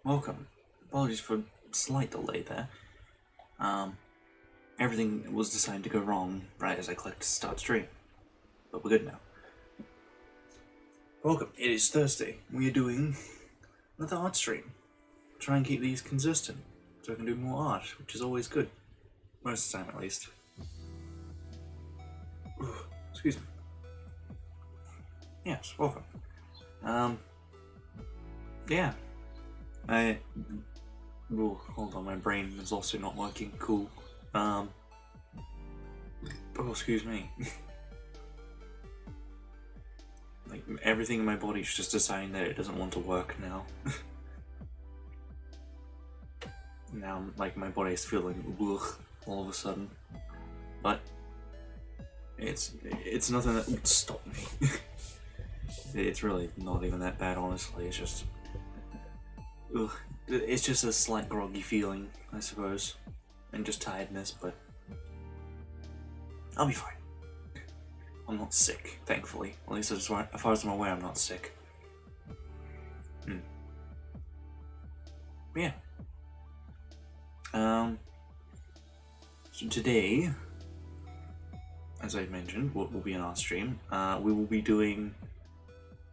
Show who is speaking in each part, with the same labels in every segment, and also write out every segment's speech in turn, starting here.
Speaker 1: Welcome. Apologies for slight delay there. Everything was decided to go wrong right as I clicked start stream, but we're good now. Welcome. It is Thursday. We are doing another art stream. Try and keep these consistent so I can do more art, which is always good. Most of the time, at least. Ooh, excuse me. Yes, welcome. Yeah. Hold on, my brain is also not working. Cool. Oh, excuse me. Like, everything in my body is just deciding that it doesn't want to work now. Now, like, my body is feeling ugh all of a sudden. But it's nothing that would stop me. It's really not even that bad, honestly. It's just ugh. It's just a slight groggy feeling, I suppose, and just tiredness, but I'll be fine. I'm not sick, thankfully. At least as far as I'm aware, I'm not sick. Yeah. So today, as I mentioned, will be an art stream. We will be doing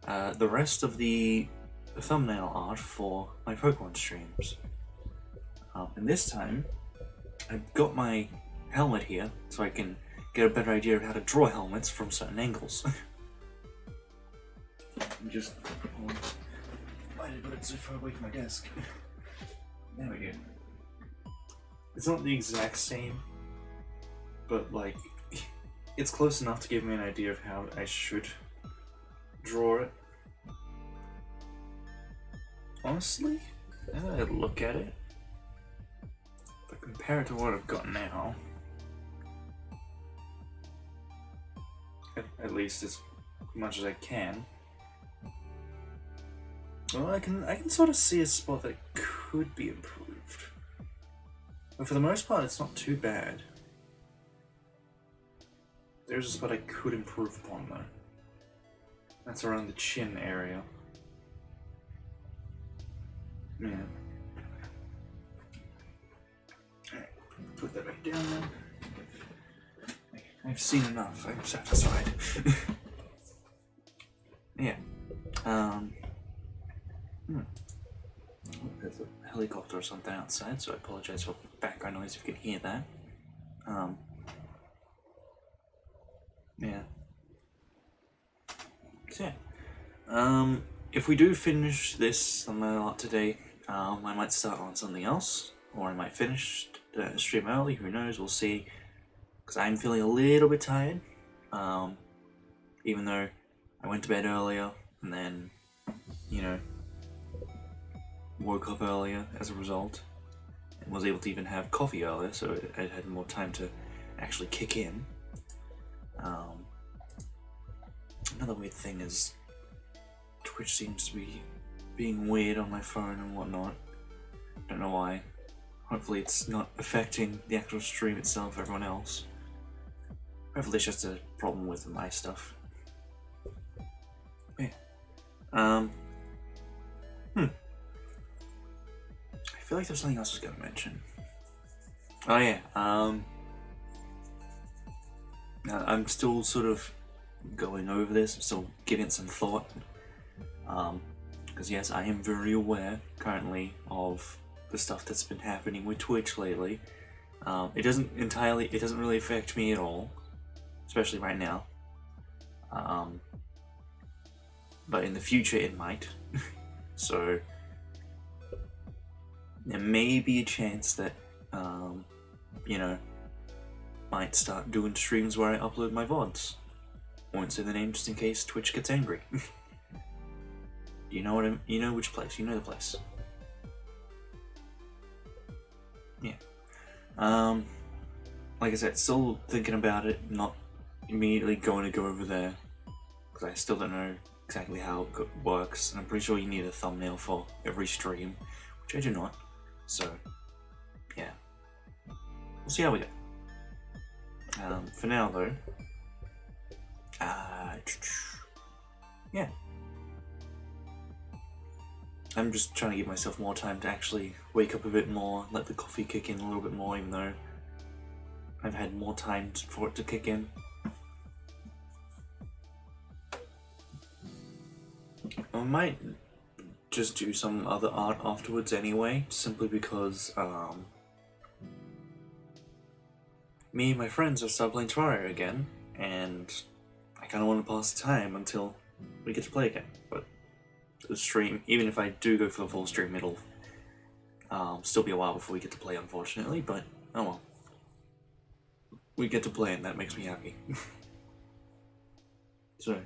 Speaker 1: the rest of the thumbnail art for my Pokemon streams. And this time, I've got my helmet here, so I can get a better idea of how to draw helmets from certain angles. Just why did I put it so far away from my desk? There we go. It's not the exact same, but like, it's close enough to give me an idea of how I should draw it. Honestly, now that I look at it, but compared to what I've got now, at least as much as I can, well, I can sort of see a spot that could be improved. But for the most part, it's not too bad. There's a spot I could improve upon, though. That's around the chin area. Yeah. Alright, put that back down then. I've seen enough, I'm satisfied. Yeah. There's a helicopter or something outside, so I apologize for background noise if you can hear that. Yeah. So yeah. If we do finish this thumbnail art today, I might start on something else, or I might finish the stream early, who knows, we'll see. Because I'm feeling a little bit tired, even though I went to bed earlier, and then, you know, woke up earlier as a result, and was able to even have coffee earlier, so I had more time to actually kick in. Another weird thing is Twitch seems to be being weird on my phone and whatnot. Don't know why. Hopefully it's not affecting the actual stream itself, everyone else. Hopefully it's just a problem with my stuff. Yeah. I feel like there's something else I was gonna mention. Oh yeah, I'm still sort of going over this, I'm still giving it some thought. Because yes, I am very aware currently of the stuff that's been happening with Twitch lately. It doesn't really affect me at all, especially right now. But in the future it might. So there may be a chance that, you know, might start doing streams where I upload my VODs. Won't say the name just in case Twitch gets angry. You know which place, you know the place. Yeah. Like I said, still thinking about it, not immediately going to go over there, because I still don't know exactly how it works, and I'm pretty sure you need a thumbnail for every stream, which I do not, so, yeah. We'll see how we go. For now, though, yeah. I'm just trying to give myself more time to actually wake up a bit more, let the coffee kick in a little bit more, even though I've had more time for it to kick in. I might just do some other art afterwards anyway, simply because me and my friends have started playing Terraria again, and I kind of want to pass the time until we get to play again. But the stream, even if I do go for the full stream, it'll still be a while before we get to play, unfortunately, but oh well. We get to play and that makes me happy. So,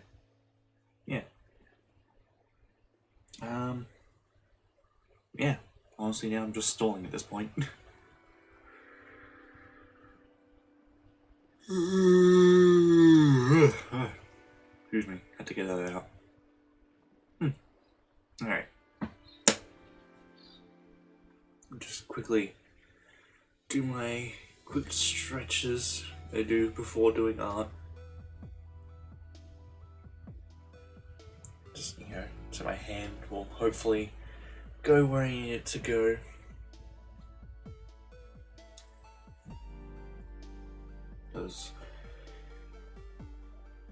Speaker 1: yeah. Yeah, honestly now I'm just stalling at this point. Excuse me, had to get that out. Alright. Just quickly do my quick stretches I do before doing art. Just, you know, so my hand will hopefully go where I need it to go. Because,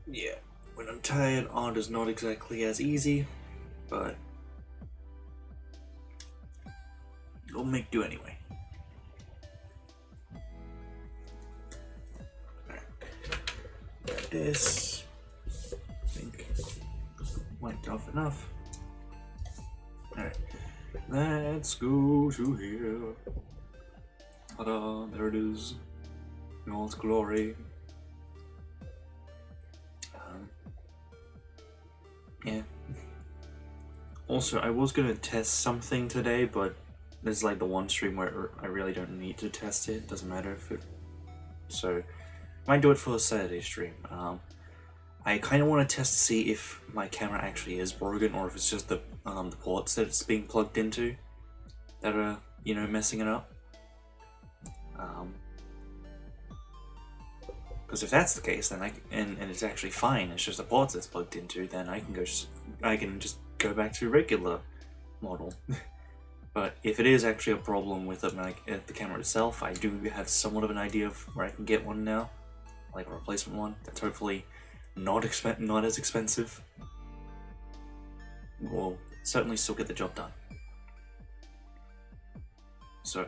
Speaker 1: yeah, when I'm tired, art is not exactly as easy, but it'll make do anyway. Alright, got this. I think wiped off enough. Alright, let's go to here. Ta-da, there it is. In all its glory. Yeah. Also, I was gonna test something today, but this is like the one stream where I really don't need to test it. It doesn't matter if it. So, might do it for the Saturday stream. I kind of want to test to see if my camera actually is broken or if it's just the ports that it's being plugged into that are, you know, messing it up. Because if that's the case, then and it's actually fine. It's just the ports it's plugged into. Then I can just go back to regular model. But if it is actually a problem with it, like the camera itself, I do have somewhat of an idea of where I can get one now, like a replacement one that's hopefully not as expensive. Will certainly still get the job done. So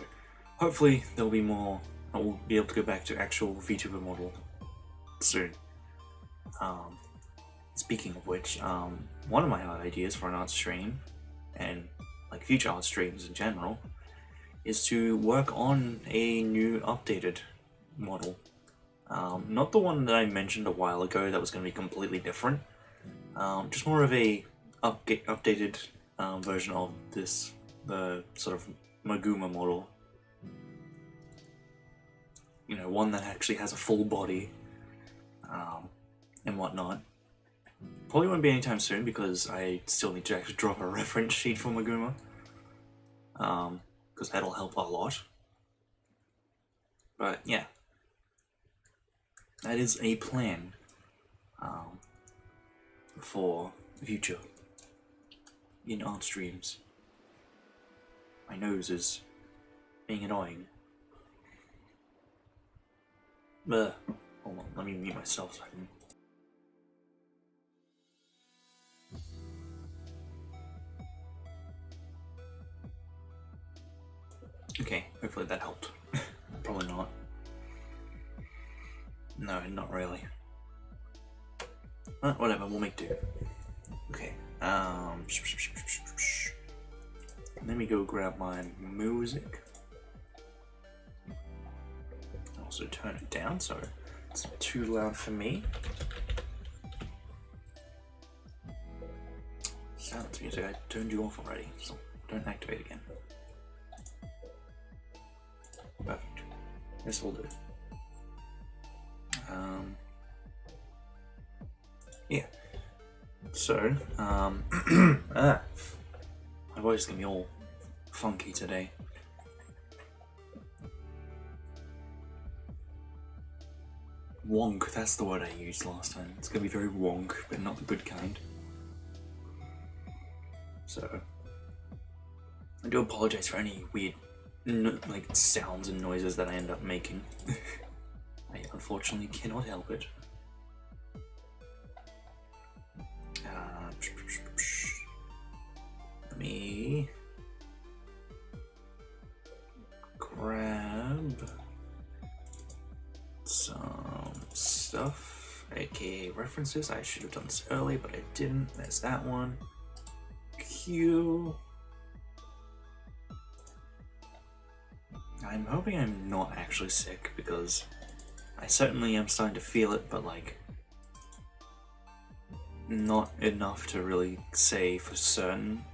Speaker 1: hopefully there'll be more. I will be able to go back to actual VTuber model soon. Speaking of which, one of my art ideas for an art stream, and like future art streams in general, is to work on a new updated model. Not the one that I mentioned a while ago that was going to be completely different. Just more of a updated version of the sort of Maguma model. You know, one that actually has a full body, and whatnot. Probably won't be anytime soon because I still need to actually drop a reference sheet for Maguma. Because that'll help a lot. But yeah, that is a plan for the future in art streams. My nose is being annoying. Hold on, let me mute myself so I can. Okay, hopefully that helped. Probably not. No, not really. But whatever, we'll make do. Okay, let me go grab my music. Also turn it down so it's too loud for me. Silence music, I turned you off already, so don't activate again. Perfect. This will do. Yeah. So, my voice is gonna be all funky today. Wonk, that's the word I used last time. It's gonna be very wonk, but not the good kind. So, I do apologize for any weird like sounds and noises that I end up making. I unfortunately cannot help it. Let me grab some stuff, aka references. I should have done this early, but I didn't. There's that one. Q. I'm hoping I'm not actually sick, because I certainly am starting to feel it, but like not enough to really say for certain.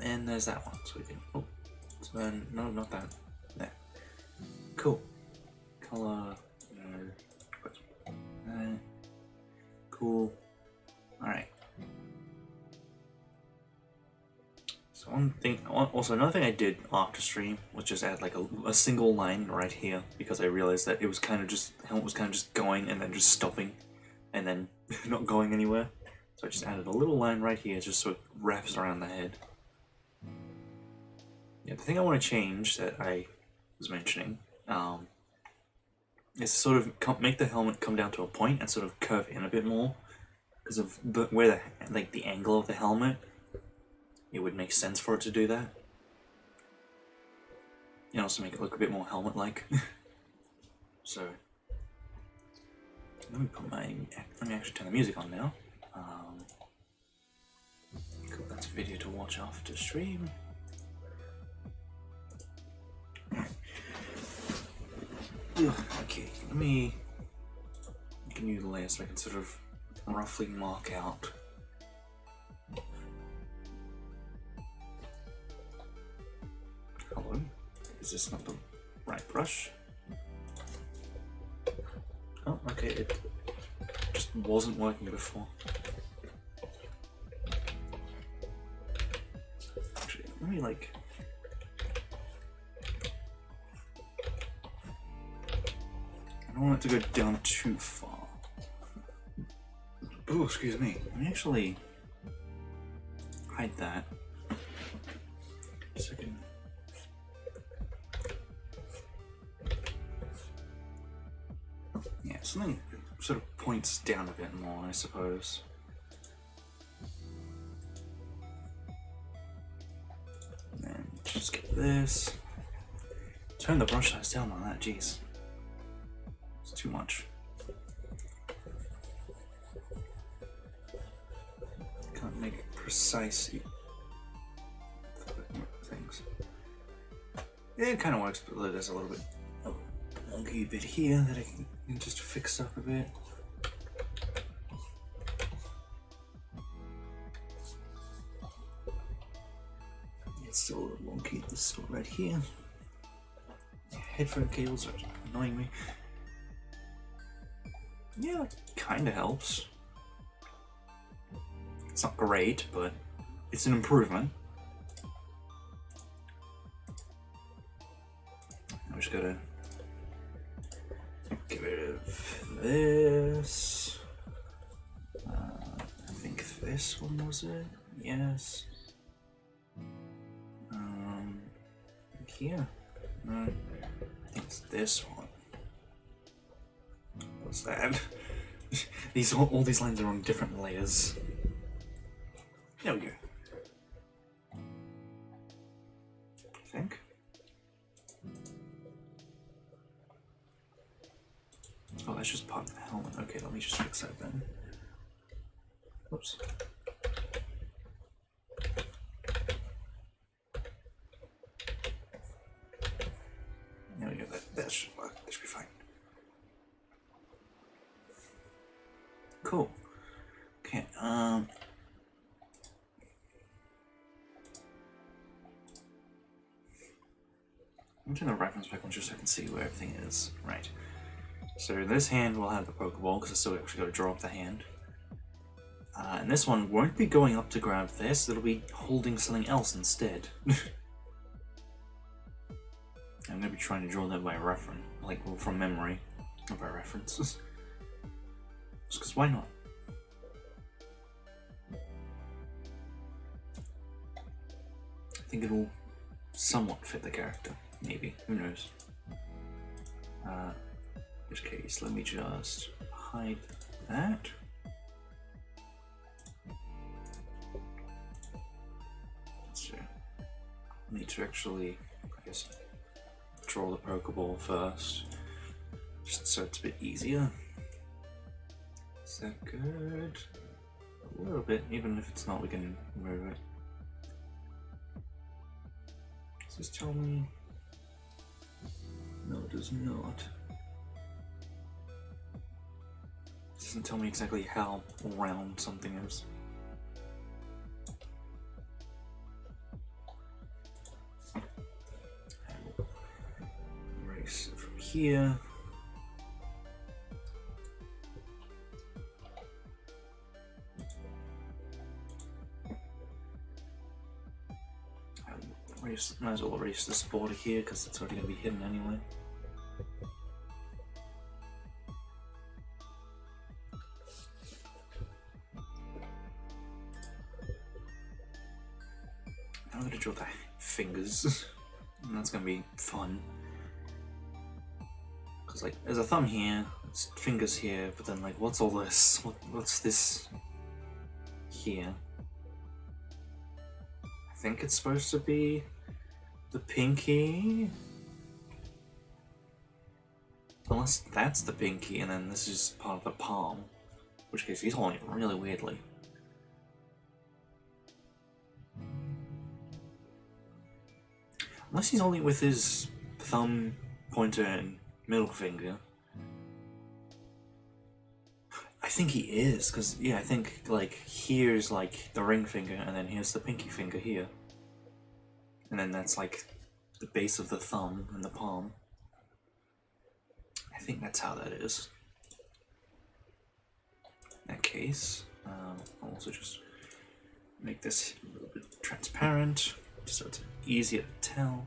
Speaker 1: And there's that one, so we can, oh, so then, no, not that, there. Cool. Color, cool. Alright. So one thing, also another thing I did after stream was just add like a single line right here, because I realized that it was kind of just, the helmet was kind of just going and then just stopping and then not going anywhere. So I just added a little line right here just so it wraps around the head. Yeah, the thing I want to change that I was mentioning is sort of make the helmet come down to a point and sort of curve in a bit more, because of where the angle of the helmet, it would make sense for it to do that. You know, also make it look a bit more helmet-like. So let me actually turn the music on now. Cool, that's a video to watch after stream. Okay, let me make a new layer so I can sort of roughly mark out. Hello? Is this not the right brush? Oh, okay, it just wasn't working before. Actually, let me like... I don't want it to go down too far. Oh, excuse me. Let me actually hide that. Just a second. Yeah, something that sort of points down a bit more, I suppose. And then just get this. Turn the brush size down on that, jeez. It's too much. Can't make it precise things. It kind of works, but there's a little bit of a wonky bit here that I can just fix up a bit. It's still a little wonky, this still right here. Headphone cables are annoying me. Yeah, that kind of helps. It's not great, but it's an improvement. I'm just gonna get rid of this. I think this one was it. Yes. Here. I think it's this one. What's that? all these lines are on different layers. There we go. I think. Oh, that's just part of the helmet. Okay, let me just fix that then. Oops. There we go. That should work. That should be fine. Cool. Okay, I'm gonna turn the reference back on just so I can see where everything is. Right. So this hand will have the Pokeball, because I still actually got to draw up the hand. And this one won't be going up to grab this, it'll be holding something else instead. I'm gonna be trying to draw that by reference, like from memory, not by references. Just because why not? think it'll somewhat fit the character. Maybe. Who knows? In which case, let me just hide that. So, need to actually, I guess, draw the Pokeball first, just so it's a bit easier. Is that good? A little bit, even if it's not, we can move it. Does this tell me? No, it does not. It doesn't tell me exactly how round something is. Erase it from here. Might as well erase this border here because it's already going to be hidden anyway. I'm going to draw the fingers, and that's going to be fun. Because like, there's a thumb here, there's fingers here, but then like, what's all this? What's this here? I think it's supposed to be the pinky, unless that's the pinky and then this is part of the palm, in which case he's holding it really weirdly. Unless he's holding it with his thumb, pointer and middle finger. I think he is, because yeah, I think like here's like the ring finger and then here's the pinky finger here. And then that's like the base of the thumb and the palm. I think that's how that is. In that case, I'll also just make this a little bit transparent, just so it's easier to tell.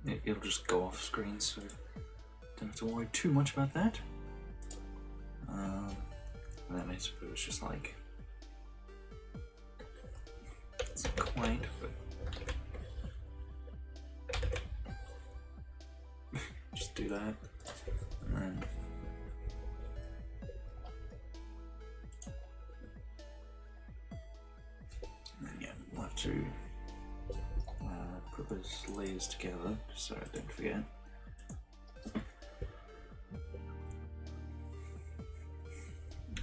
Speaker 1: Yeah, it'll just go off screen, so don't have to worry too much about that. And then I suppose just like, it's not quite, but just do that, and then yeah, we'll have to put those layers together, just so I don't forget.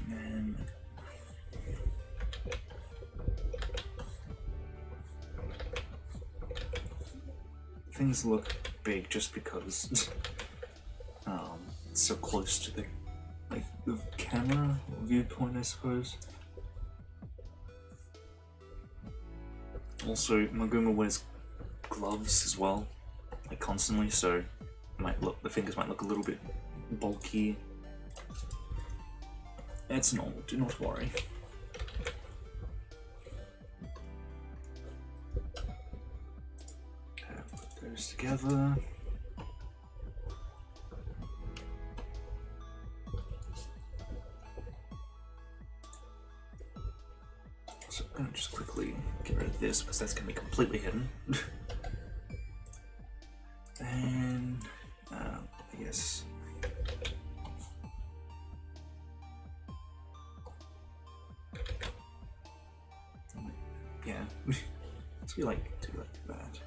Speaker 1: And things look big just because it's so close to the camera viewpoint, I suppose. Also, Maguma wears gloves as well, like constantly, so the fingers might look a little bit bulky. It's normal, do not worry. Put those together. So I'm gonna just quickly get rid of this because that's gonna be completely hidden. And I guess yeah, so we like do like that.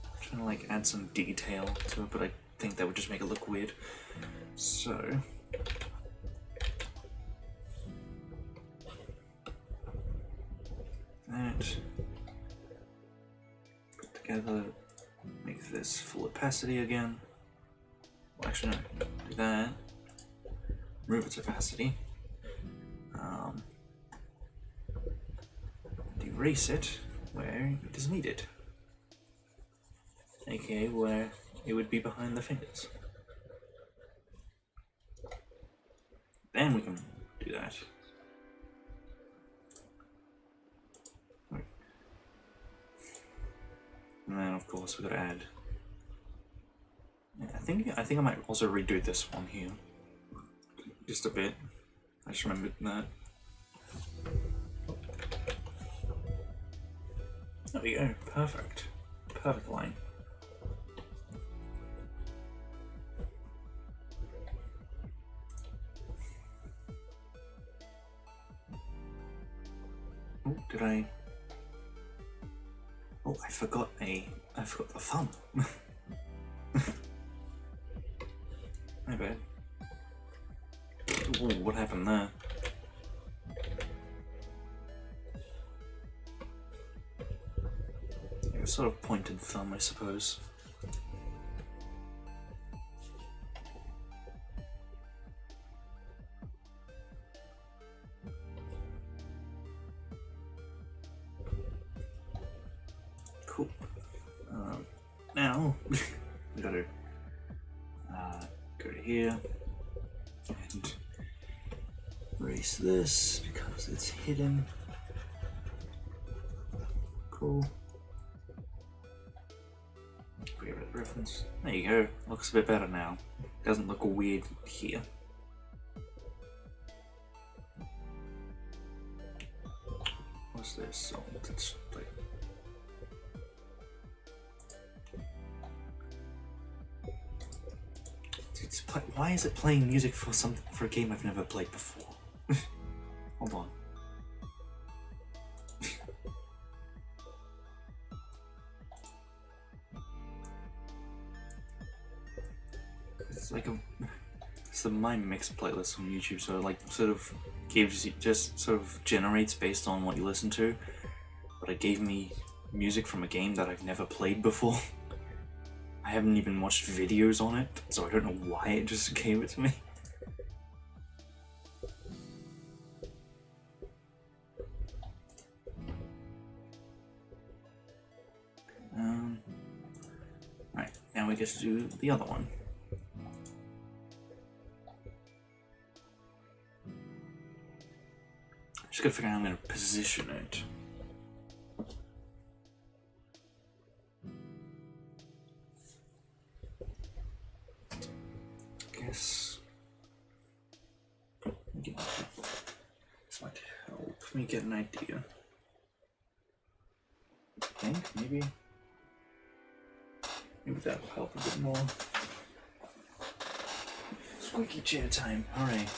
Speaker 1: I'm trying to like add some detail to it, but I think that would just make it look weird. So that. Together, make this full opacity again. Well, actually, no, do that. Remove its opacity. Erase it where it is needed, aka where it would be behind the fingers. Then we can do that. And then of course we gotta add. Yeah, I think I might also redo this one here, just a bit. I just remembered that. There we go. Perfect. Perfect line. Oh, did I? Oh, I forgot the thumb. My bad. Ooh, what happened there? Yeah, a sort of pointed thumb, I suppose. Cool. Now we gotta go to here and erase this because it's hidden. Cool. Favorite reference. There you go. Looks a bit better now. Doesn't look weird here. What's this? Oh, that's like. Why is it playing music for a game I've never played before? Hold on. It's like it's the My Mix playlist on YouTube, so it like sort of gives you, just sort of generates based on what you listen to, but it gave me music from a game that I've never played before. I haven't even watched videos on it, so I don't know why it just gave it to me. Right, now we get to do the other one. Just gotta figure out how I'm gonna position it. Guess this might help me get an idea. I think maybe that'll help a bit more. Squeaky chair time. All right.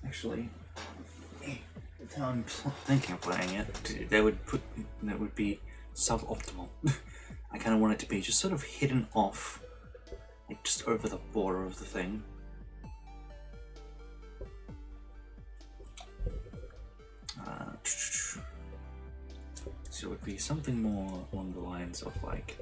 Speaker 1: Actually, if I'm thinking of playing it, that would be suboptimal. I kind of want it to be just sort of hidden off, like just over the border of the thing. So it would be something more along the lines of like.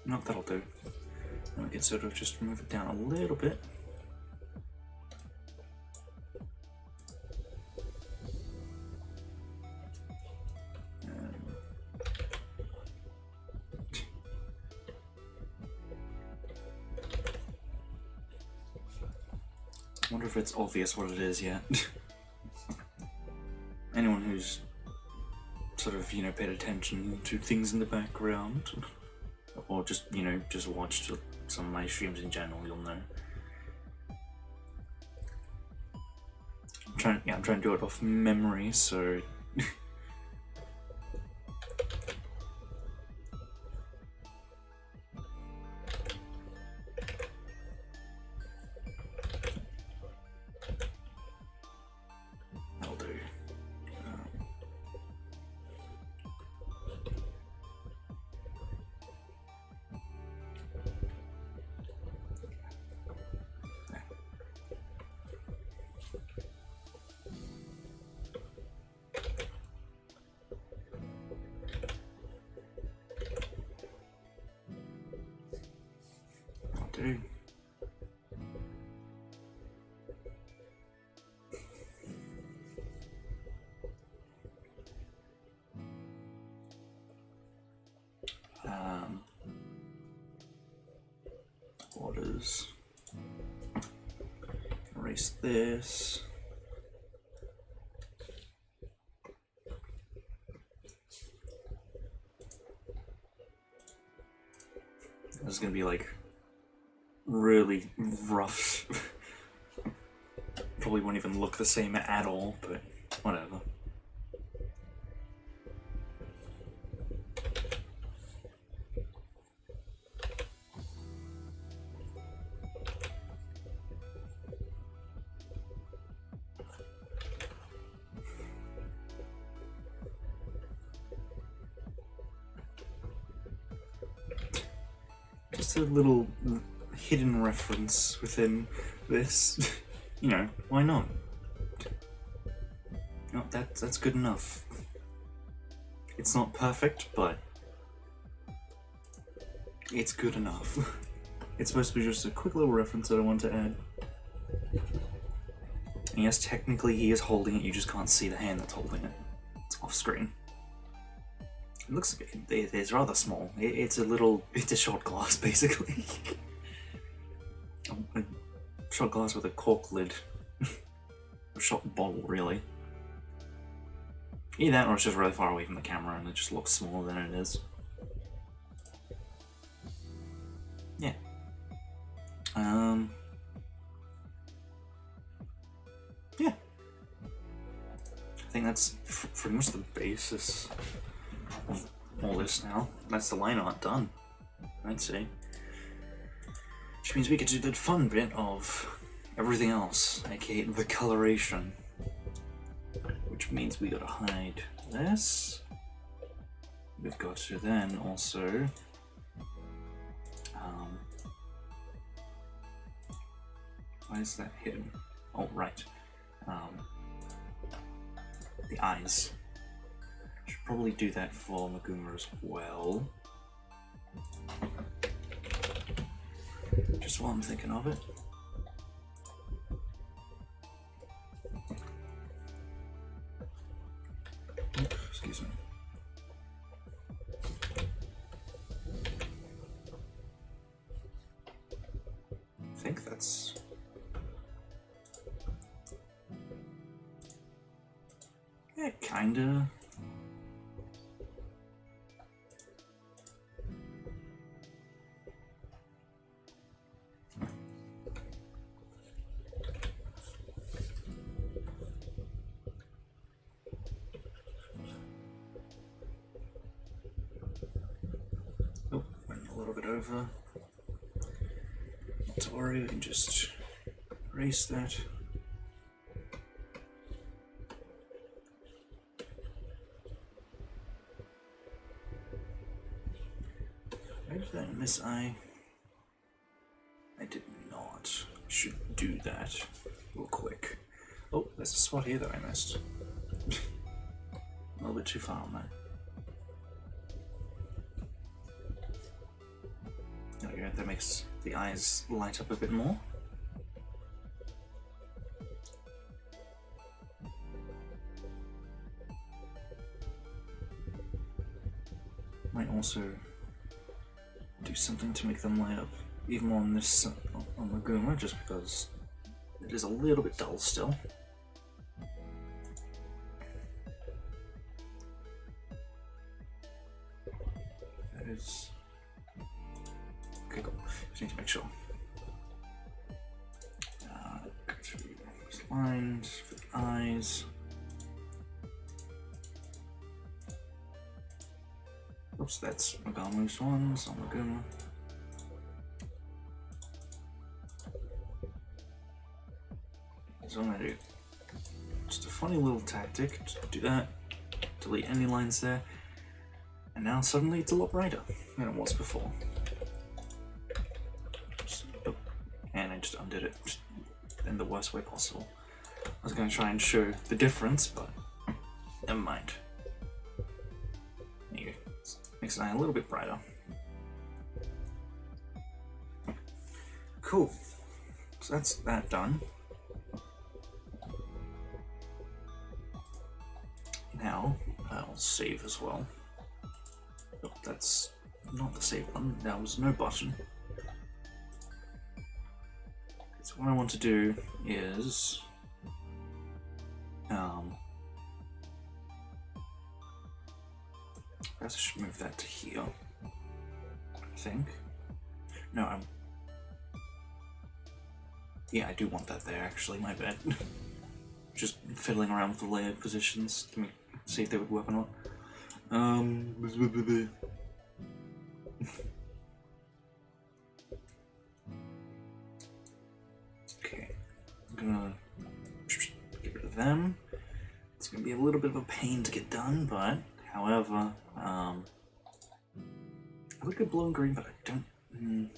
Speaker 1: No, that'll do. And we can sort of just move it down a little bit. I wonder if it's obvious what it is yet. Anyone who's sort of, paid attention to things in the background, or just, just watched some of my streams in general, you'll know. I'm trying to do it off memory, so. That'll do. do. Borders. Erase this. This is gonna be like really rough. Probably won't even look the same at all, but whatever. Just a little hidden reference within this. You know, why not? No, that's good enough. It's not perfect, but it's good enough. It's supposed to be just a quick little reference that I want to add. And yes, technically he is holding it, you just can't see the hand that's holding it. It's off screen. It looks, it's rather small. It's a shot glass, basically. A shot glass with a cork lid. A shot bottle, really. Either that or it's just really far away from the camera and it just looks smaller than it is. Yeah. Yeah. I think that's pretty much the basis of all this now. That's the line art done, I'd say. Which means we get to do the fun bit of everything else, aka the coloration. Which means we gotta hide this. We've got to then also why is that hidden? Oh, right. The eyes. Should probably do that for Maguma as well. Just while I'm thinking of it. Oops, excuse me. I think that's... yeah, kinda. Oh, went a little bit over. Not to worry, we can just erase that. Where did I miss eye? I did not. I should do that real quick. Oh, there's a spot here that I missed. A little bit too far on that. There we go, that makes the eyes light up a bit more. Might also do something to make them light up even more on this on Maguma, just because it is a little bit dull still. That is okay. Cool. Just need to make sure. Go through these lines for the eyes. Oops, that's Magamu's ones on Maguma. So I'm gonna do just a funny little tactic. Just do that, delete any lines there, and now suddenly it's a lot brighter than it was before. And I just undid it in the worst way possible. I was going to try and show the difference, but never mind. There you go. Makes an eye a little bit brighter. Cool. So that's that done. Now, I'll save as well. Oh, that's not the save button. There was no button. So what I want to do is I should move that to here, I think. No, yeah, I do want that there, actually, my bad. Just fiddling around with the layer positions to see if they would work or not. Okay, I'm gonna get rid of them. It's gonna be a little bit of a pain to get done, but however, I would go blue and green, but I don't. I'm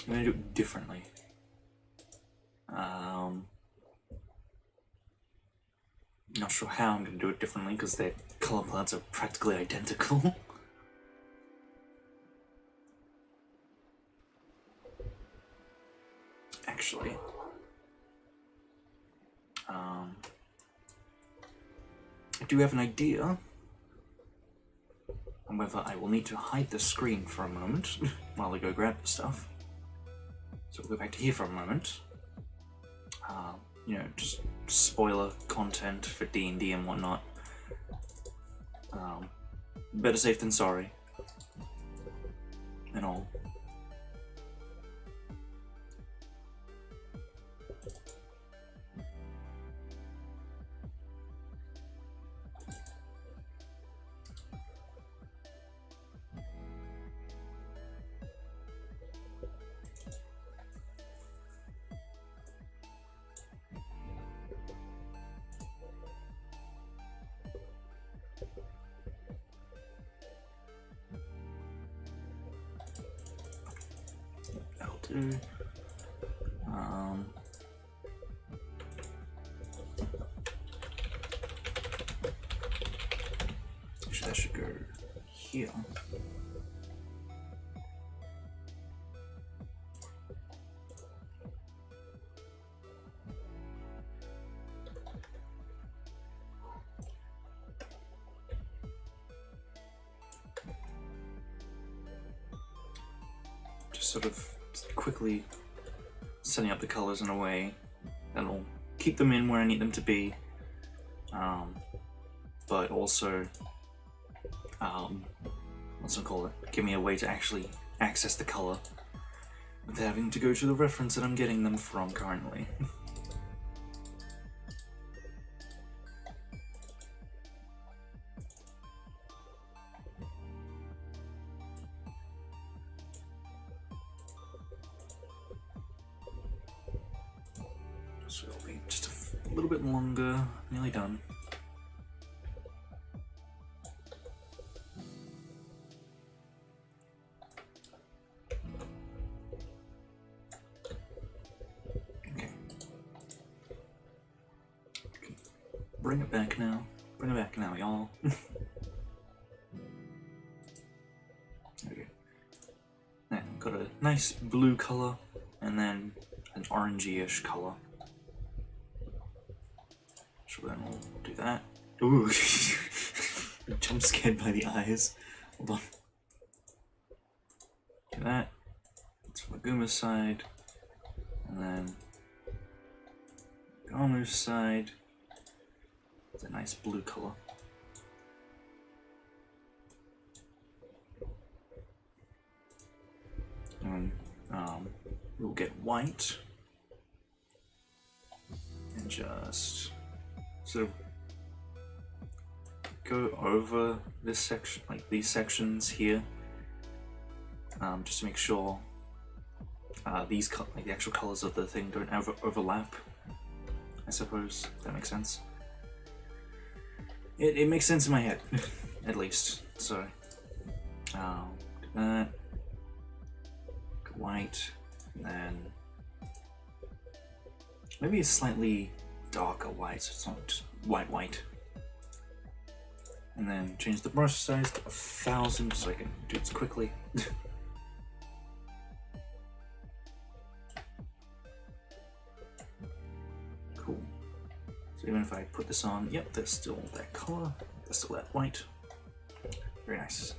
Speaker 1: gonna do it differently. Not sure how I'm gonna do it differently because their color palettes are practically identical. Actually, I do have an idea. However, I will need to hide the screen for a moment while I go grab the stuff. So we'll go back to here for a moment. You know, just spoiler content for D&D and whatnot. Better safe than sorry. And all. Actually, that should go here. Just sort of quickly setting up the colors in a way that'll keep them in where I need them to be, but also, what's it called? Give me a way to actually access the color without having to go to the reference that I'm getting them from currently. So it'll be just a little bit longer, nearly done. Okay. Bring it back now. Bring it back now, y'all. Okay. Now, got a nice blue color, and then an orangey-ish color. So then we'll do that. Ooh, jump scared by the eyes. Hold on. Do that. That's for Guma's side, and then Gamu's side. It's a nice blue color. And we'll get white and just sort of go over this section, like these sections here, just to make sure like the actual colors of the thing don't overlap. I suppose if that makes sense. It makes sense in my head, at least. So, do that. White, and then maybe a slightly darker white, so it's not just white. And then change the brush size to 1000 so I can do this quickly. even if I put this on, yep, there's still that color, there's still that white. Very nice.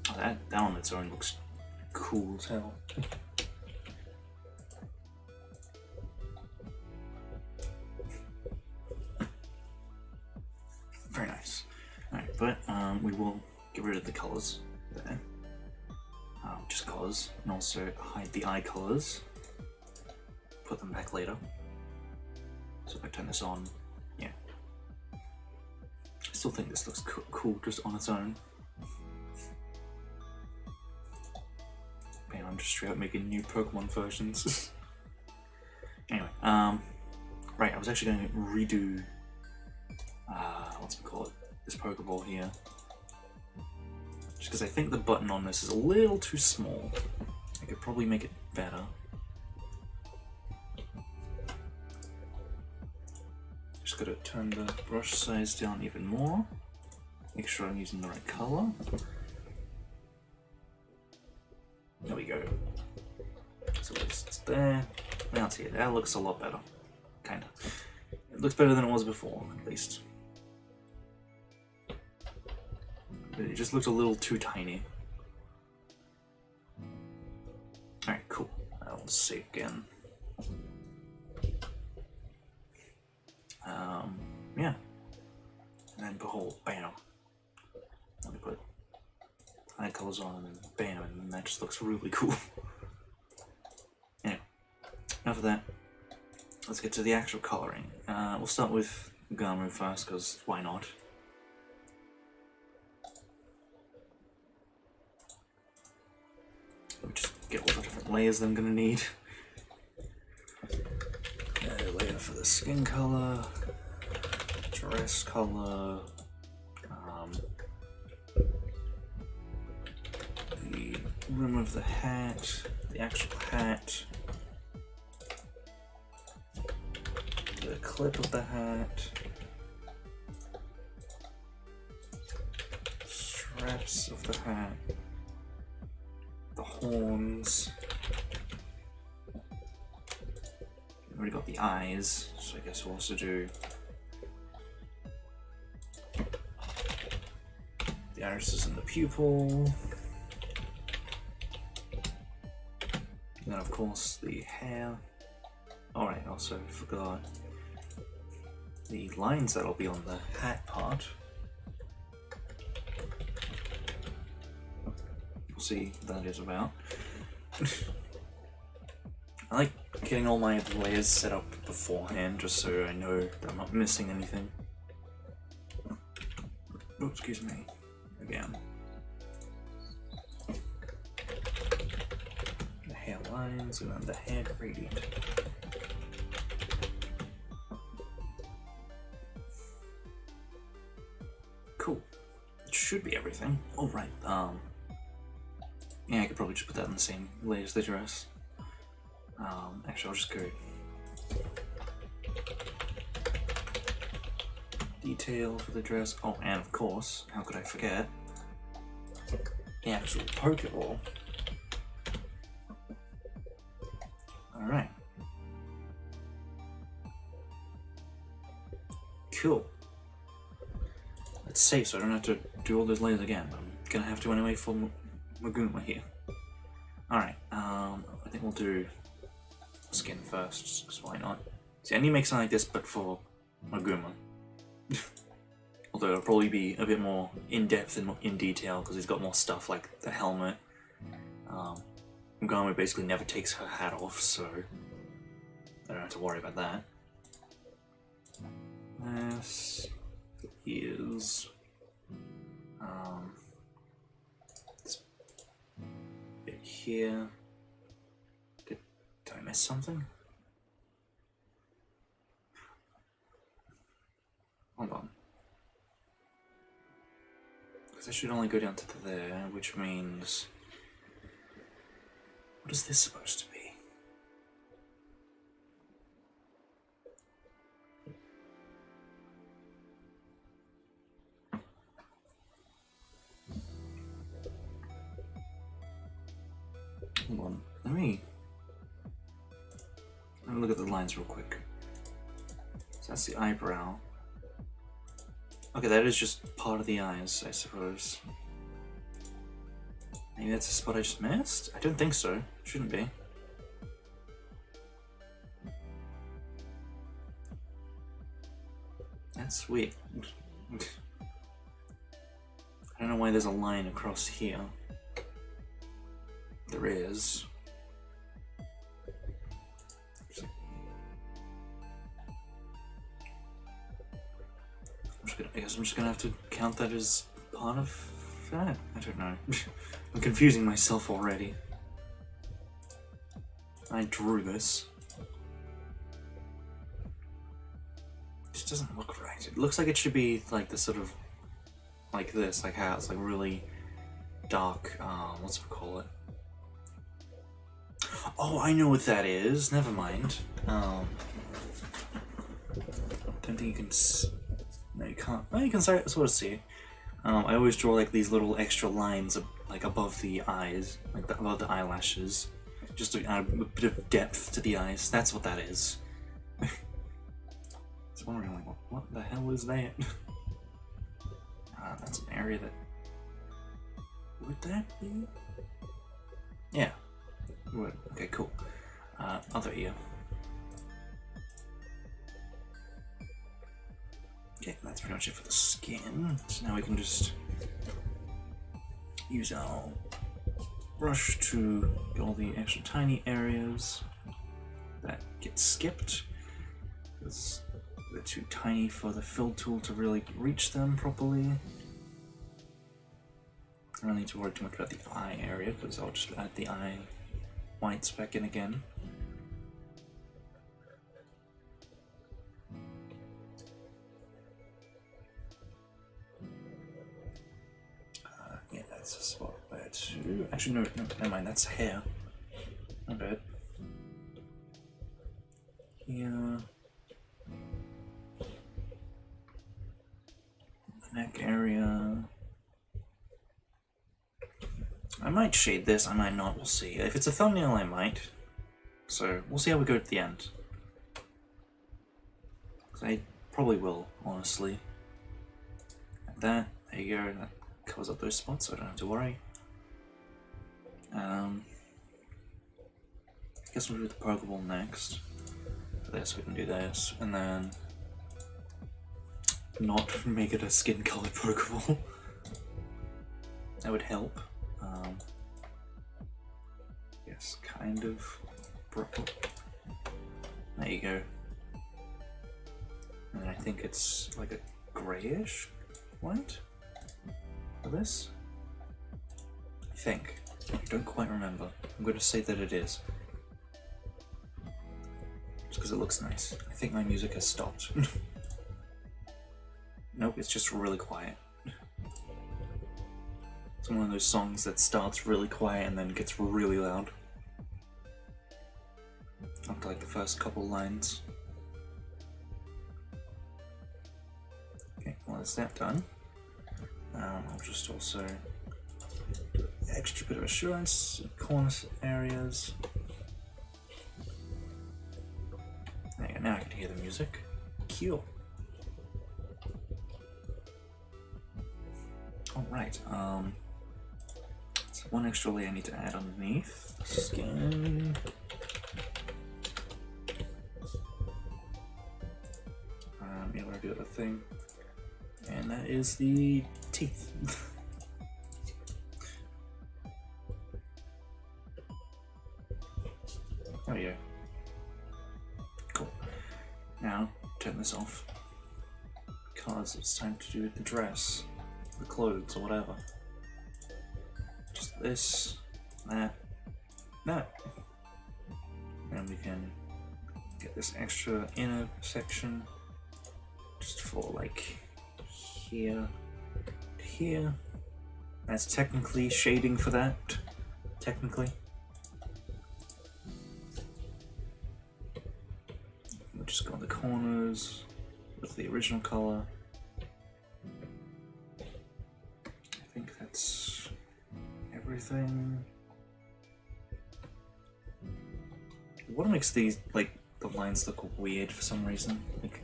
Speaker 1: Oh, that on its own looks cool as hell. Very nice. Alright, but we will get rid of the colors there. Just cause, and also hide the eye colors. Put them back later. So if I turn this on, yeah. I still think this looks cool just on its own. Man, I'm just straight up making new Pokemon versions. Anyway, right, I was actually going to redo, what's it called? This Pokeball here. Just because I think the button on this is a little too small. I could probably make it better. Just gotta turn the brush size down even more. Make sure I'm using the right color. There we go. So it's there. Now it's here. That looks a lot better. Kinda. It looks better than it was before, at least. It just looked a little too tiny. Alright, cool. I'll save again. Yeah. And then behold, bam. Let me put eye colors on and then bam, and that just looks really cool. Anyway, enough of that. Let's get to the actual coloring. We'll start with Gamu first, because why not? Let me just get all the different layers that I'm gonna need. Layer for the skin color, dress color, the rim of the hat, the actual hat, the clip of the hat, straps of the hat, the horns. We've already got the eyes, so I guess we'll also do the irises and the pupil. And then of course the hair. Alright, also forgot the lines that'll be on the hat part. We'll see what that is about. I like getting all my layers set up beforehand just so I know that I'm not missing anything. Oh, excuse me. Again. The hair lines and then the hair gradient. Cool. It should be everything. Oh, right. Yeah, I could probably just put that in the same layer as the dress. Actually, I'll just go detail for the dress. Oh, and of course, how could I forget the actual Pokeball? Alright. Cool. Let's save so I don't have to do all those layers again. I'm gonna have to anyway for Maguma here. Alright, I think we'll do skin first, because why not? See, I need to make something like this, but for Maguma. Although it'll probably be a bit more in-depth and in detail, because he's got more stuff like the helmet. Maguma basically never takes her hat off, so I don't have to worry about that. This is this bit here. Did I miss something? Hold on. Because I should only go down to there, which means... What is this supposed to be? the lines real quick. So that's the eyebrow. Okay, that is just part of the eyes, I suppose. Maybe that's a spot I just missed? I don't think so. Shouldn't be. That's weird. I don't know why there's a line across here. There is. I guess I'm just gonna have to count that as part of that. I don't know. I'm confusing myself already. I drew this. It just doesn't look right. It looks like it should be like the sort of like this, like how it's like really dark. What's it call it? Oh, I know what that is. Never mind. Don't think you can. No, you can't. Oh, you can sort of see. I always draw like these little extra lines, like above the eyes, like above the eyelashes, just to add a bit of depth to the eyes. That's what that is. I was wondering, like, what the hell is that? That's an area that. Would that be? Yeah. Would. Okay, cool. Other ear. Okay, that's pretty much it for the skin. So now we can just use our brush to get all the extra tiny areas that get skipped, because they're too tiny for the fill tool to really reach them properly. I don't need to worry too much about the eye area, because I'll just add the eye whites back in again. Yeah, that's a spot there too. Actually, no, never mind, that's hair. Not bad. Here. The neck area. I might shade this, I might not, we'll see. If it's a thumbnail, I might. So, we'll see how we go at the end. I probably will, honestly. Like that, there you go, that covers up those spots so I don't have to worry. I guess we'll do the Pokeball next. For this, we can do this, and then not make it a skin-colored Pokeball. That would help. Yes, kind of. There you go. And I think it's like a grayish white for this. I think. I don't quite remember. I'm going to say that it is. Just because it looks nice. I think my music has stopped. Nope, it's just really quiet. It's one of those songs that starts really quiet and then gets really loud. After like the first couple lines. Okay, well that's that done. I'll just also do an extra bit of assurance in corner areas. There you go, now I can hear the music. Cute. Alright, so one extra layer I need to add underneath. Skin. Yeah, we're gonna do the thing. And that is the teeth. Oh yeah. Cool. Now, turn this off. Because it's time to do the dress. The clothes or whatever. Just this, that. And we can get this extra inner section just for like here, here. That's technically shading for that. Technically. We'll just go on the corners with the original color. I think that's everything. What makes these like the lines look weird for some reason. Like,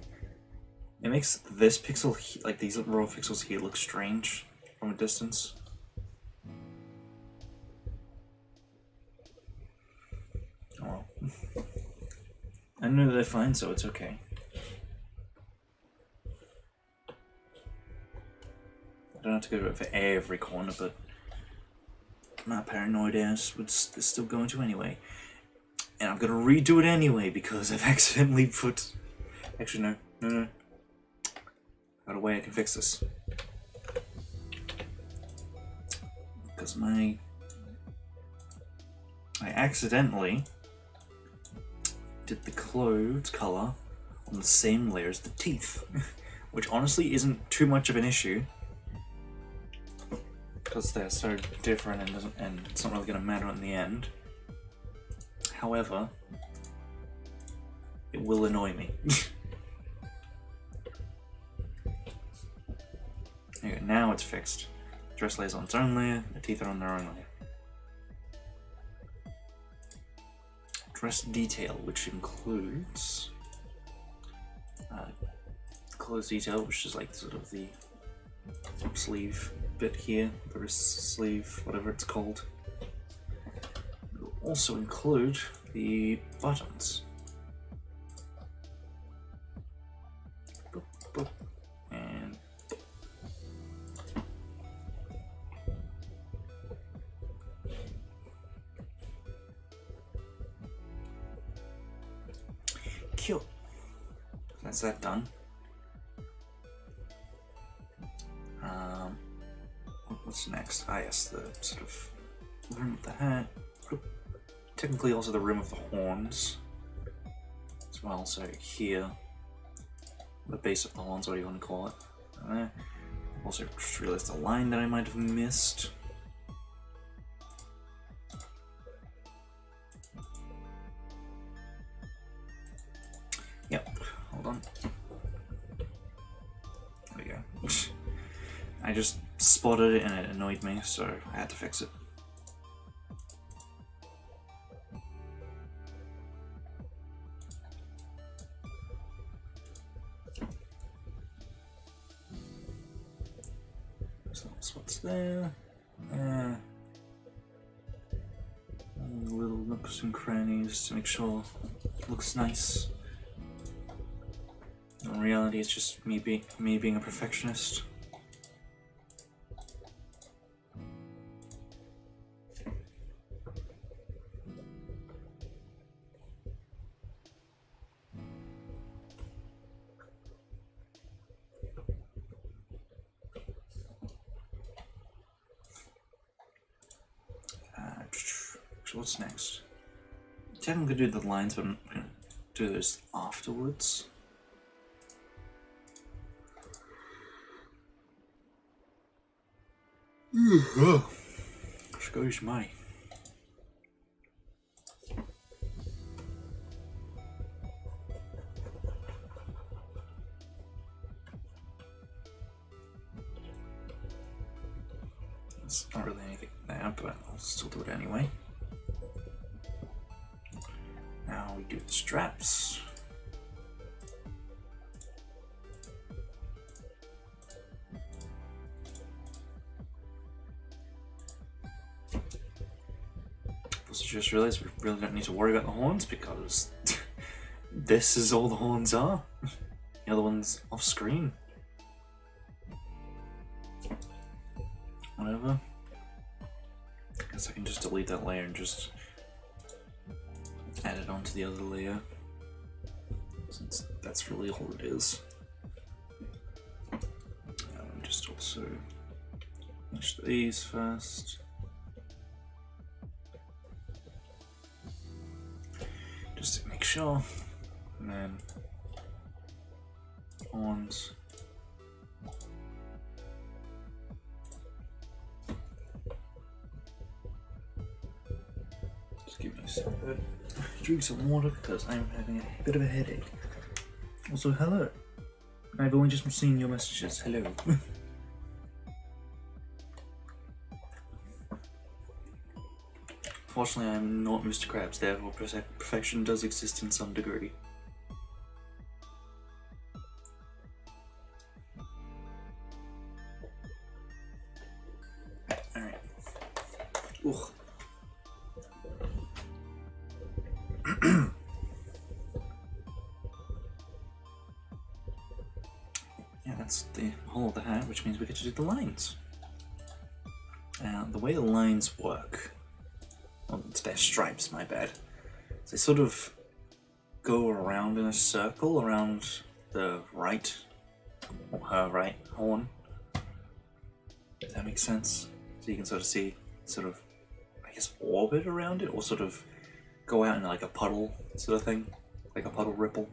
Speaker 1: it makes this pixel, like these row of pixels here, look strange from a distance. Oh well. I know they're fine, so it's okay. I don't have to go to it for every corner, but my paranoid ass is still going to anyway. And I'm gonna redo it anyway because I've accidentally put... Actually, no. Got a way I can fix this. Because I accidentally did the clothes color on the same layer as the teeth, which honestly isn't too much of an issue because they're so different and it's not really going to matter in the end. However, it will annoy me. Okay, now it's fixed. Dress layer's on its own layer, the teeth are on their own layer. Dress detail, which includes clothes detail, which is like sort of the sleeve bit here, the wrist sleeve, whatever it's called. It will also include the buttons. Boop, boop, and cute. That's that done. What's next? Ah, yes, the sort of rim of the hat. Technically, also the rim of the horns as well. So here, the base of the horns, what do you want to call it? Also, just realized a line that I might have missed. Yep, hold on. There we go. I just spotted it and it annoyed me, so I had to fix it. So what's there? Little nooks and crannies to make sure it looks nice. In reality, it's just me being a perfectionist. So what's next? Technically do the lines, but I'm gonna do those afterwards. Excuse me. It's not really anything there, but I'll still do it anyway. Now we do the straps. Also just realized we really don't need to worry about the horns because this is all the horns are. The other one's off screen. Whatever. I guess I can just delete that layer and just add it onto the other layer, since that's really all it is. Just also finish these first. Just to make sure. And then horns. Just give me a second. Drink some water because I'm having a bit of a headache. Also, hello. I've only just seen your messages. Hello. Fortunately, I'm not Mr. Krabs, therefore perfection does exist in some degree. Ugh. Yeah, that's the whole of the hat, which means we get to do the lines. The way the lines work, well, it's their stripes, my bad. They sort of go around in a circle around the right, or her right horn. If that makes sense? So you can sort of see, sort of, I guess, orbit around it, or sort of go out in like a puddle sort of thing, like a puddle ripple.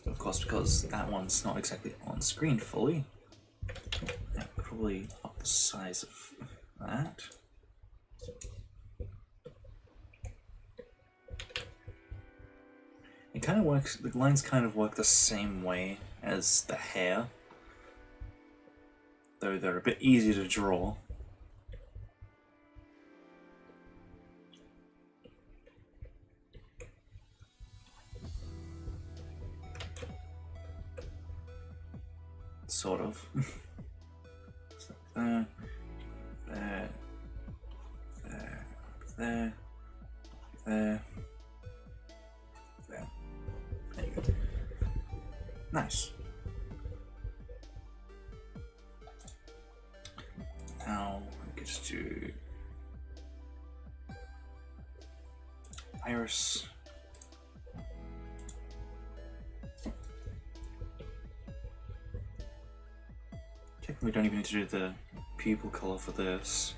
Speaker 1: Of course, because that one's not exactly on screen fully, probably up the size of that. It kind of works, the lines kind of work the same way as the hair, though they're a bit easier to draw. Sort of. So there, there, there, there, there, there. There you go. Nice. Now I get to do iris. We don't even need to do the pupil color for this.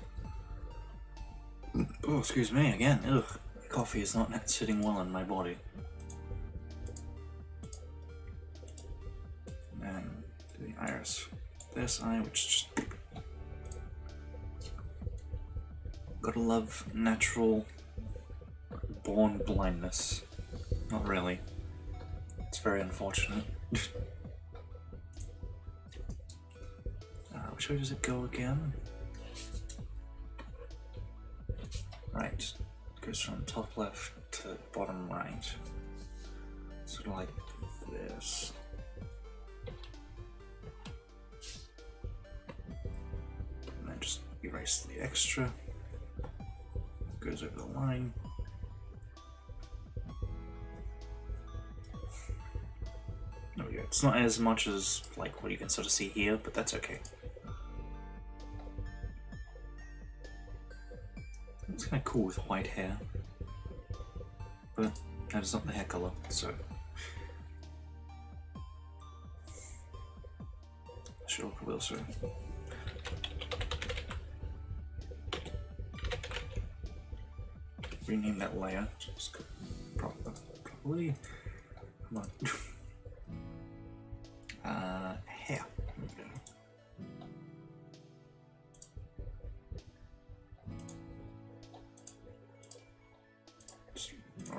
Speaker 1: Oh, excuse me again. Ugh, coffee is not sitting well in my body. And then do the iris. This eye, which just gotta love natural born blindness. Not really. It's very unfortunate. Which way does it go again? Right. It goes from top left to bottom right. Sort of like this. And then just erase the extra. Goes over the line. There we go. It's not as much as like what you can sort of see here, but that's okay. It's kind of cool with white hair, but that is not the hair color, so I should probably also rename that layer. Just probably come on. Hair. Okay.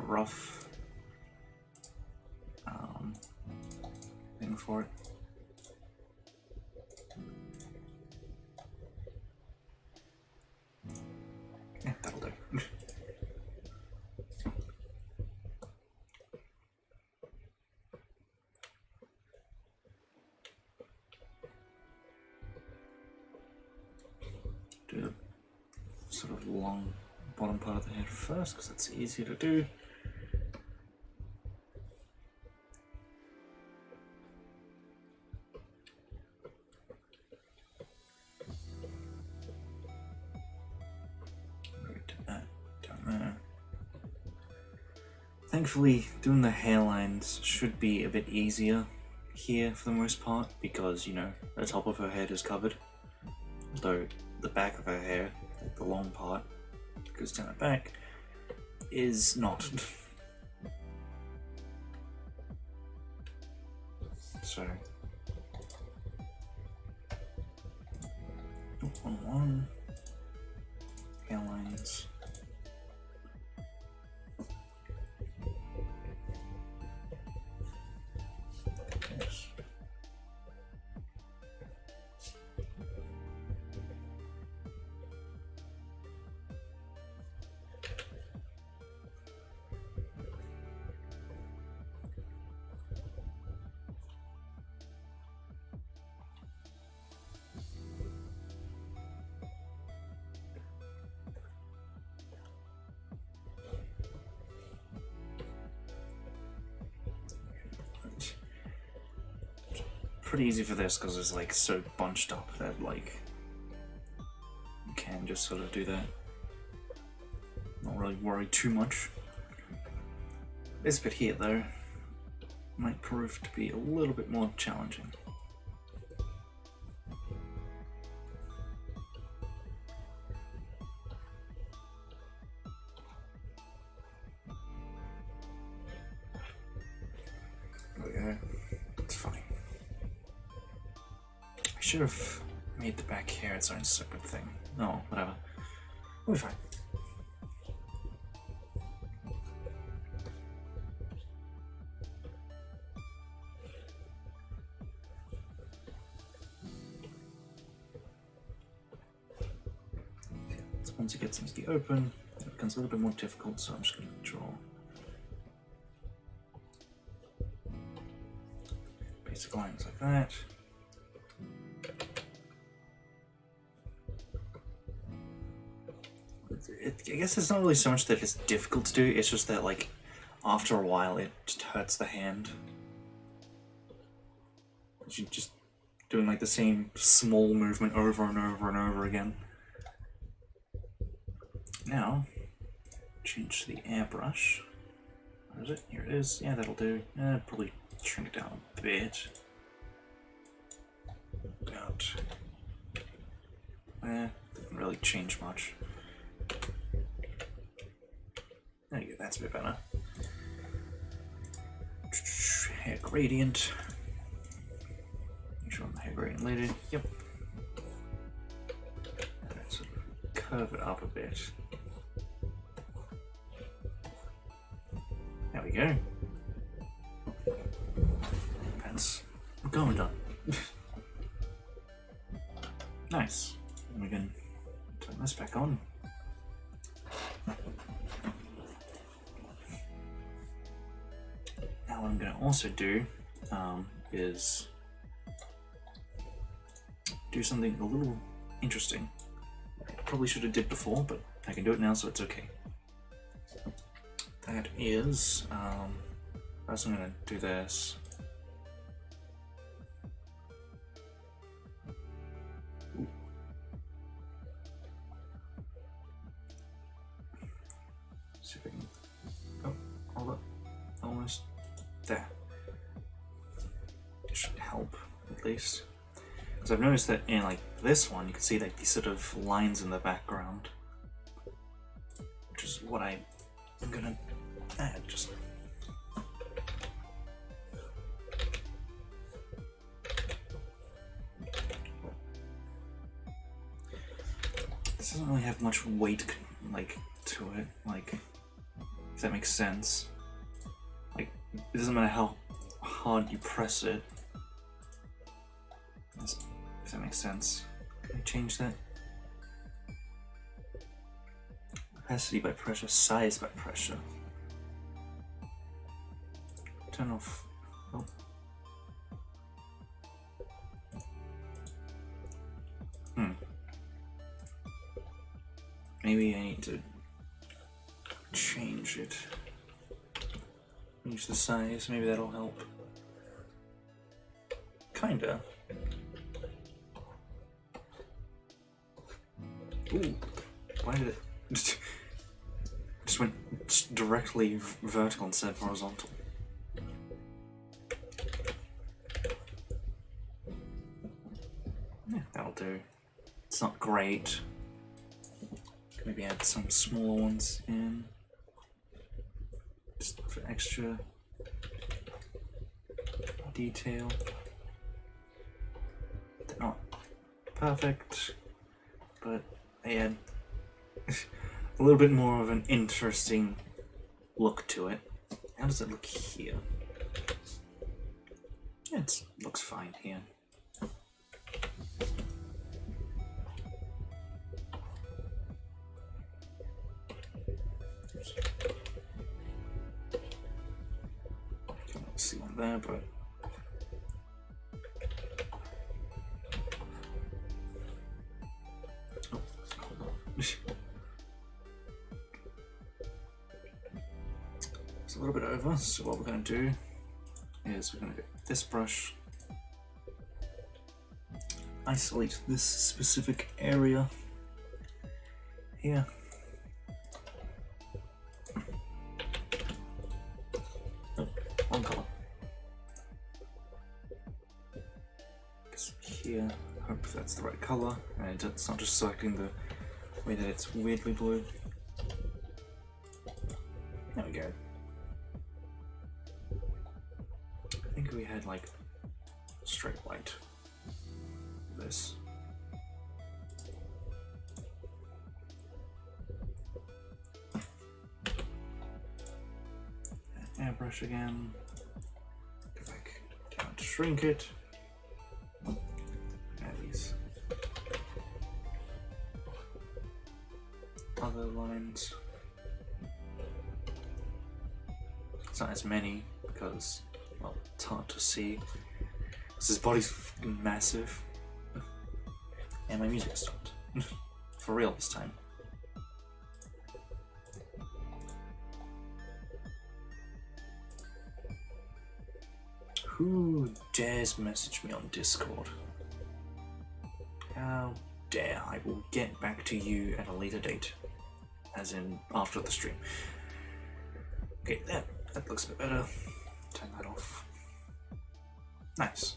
Speaker 1: Rough thing for it. Yeah, that'll do. Do the sort of long bottom part of the head first, because that's easier to do. Thankfully, doing the hairlines should be a bit easier here for the most part, because, you know, the top of her head is covered. Although the back of her hair, like the long part that goes down her back, is not. So, one, hairlines. pretty easy for this because it's like so bunched up that like you can just sort of do that. Not really worry too much. This bit here though might prove to be a little bit more challenging. There we go. It's fine. I should have made the back hair its own separate thing. No, whatever. We'll be fine. Once it gets into the open, it becomes a little bit more difficult, so I'm just going to draw basic lines like that. I guess it's not really so much that it's difficult to do, it's just that like after a while it just hurts the hand. You're just doing like the same small movement over and over and over again. Now, change the airbrush. Where is it? Here it is. Yeah, that'll do. Probably shrink it down a bit. About there. Didn't really change much. There you go, that's a bit better. Hair gradient. Make sure on the hair gradient later. Yep. And sort of curve it up a bit. There we go. That's going done. Nice. And we can turn this back on. Now what I'm going to also do is do something a little interesting. Probably should have did before, but I can do it now, so it's okay. That is, first I'm going to do this. Ooh. See if I can, oh, hold up, almost, there. It should help, at least. Because I've noticed that in like this one, you can see like these sort of lines in the background. Which is what I'm gonna add, just this doesn't really have much weight like to it, like if that makes sense. Like it doesn't matter how hard you press it. If that makes sense. Can I change that? Opacity by pressure, size by pressure. Turn off. Oh. Maybe I need to change it. Change the size, maybe that'll help. Kinda. Ooh, why did it just went directly vertical instead of horizontal? Yeah, that'll do. It's not great. Maybe add some smaller ones in, just for extra detail. They're not perfect, but they add a little bit more of an interesting look to it. How does it look here? Yeah, it looks fine here. Can't see one there, but it's a little bit over, so what we're going to do is we're going to get this brush isolate this specific area here. Oh, wrong color. Just here, hope that's the right color, and it's not just selecting the way that it's weirdly blue. There we go. I think we had like straight white. This. Airbrush again. Go back down to shrink it. Add these other lines. It's not as many because, well, it's hard to see. Because his body's massive. And my music stopped. For real this time. Who dares message me on Discord? How dare I will get back to you at a later date. As in, after the stream. Okay, that looks a bit better. Turn that off. Nice.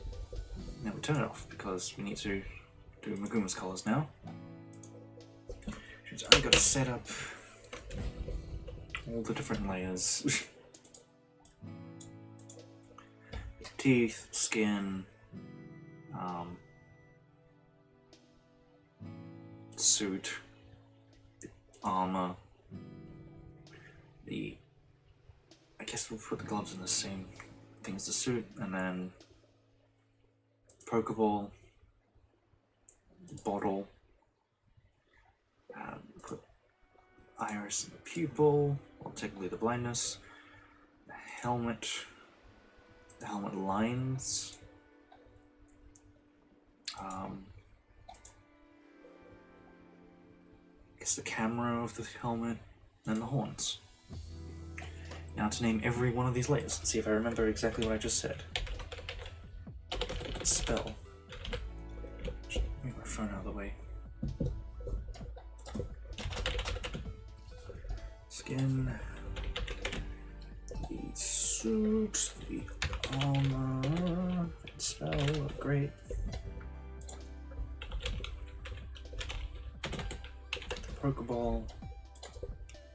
Speaker 1: Now we turn it off because we need to do Maguma's colors now. Which I gotta set up all the different layers. Teeth, skin, suit, armor, I guess we'll put the gloves in the same thing as the suit, and then Pokeball, bottle, put iris and pupil, or technically the blindness, the helmet lines, I guess the camera of the helmet, and the horns. Now to name every one of these layers, see if I remember exactly what I just said. Spell. Just move my phone out of the way. Skin, the suit, the armor, spell, great. Pokeball,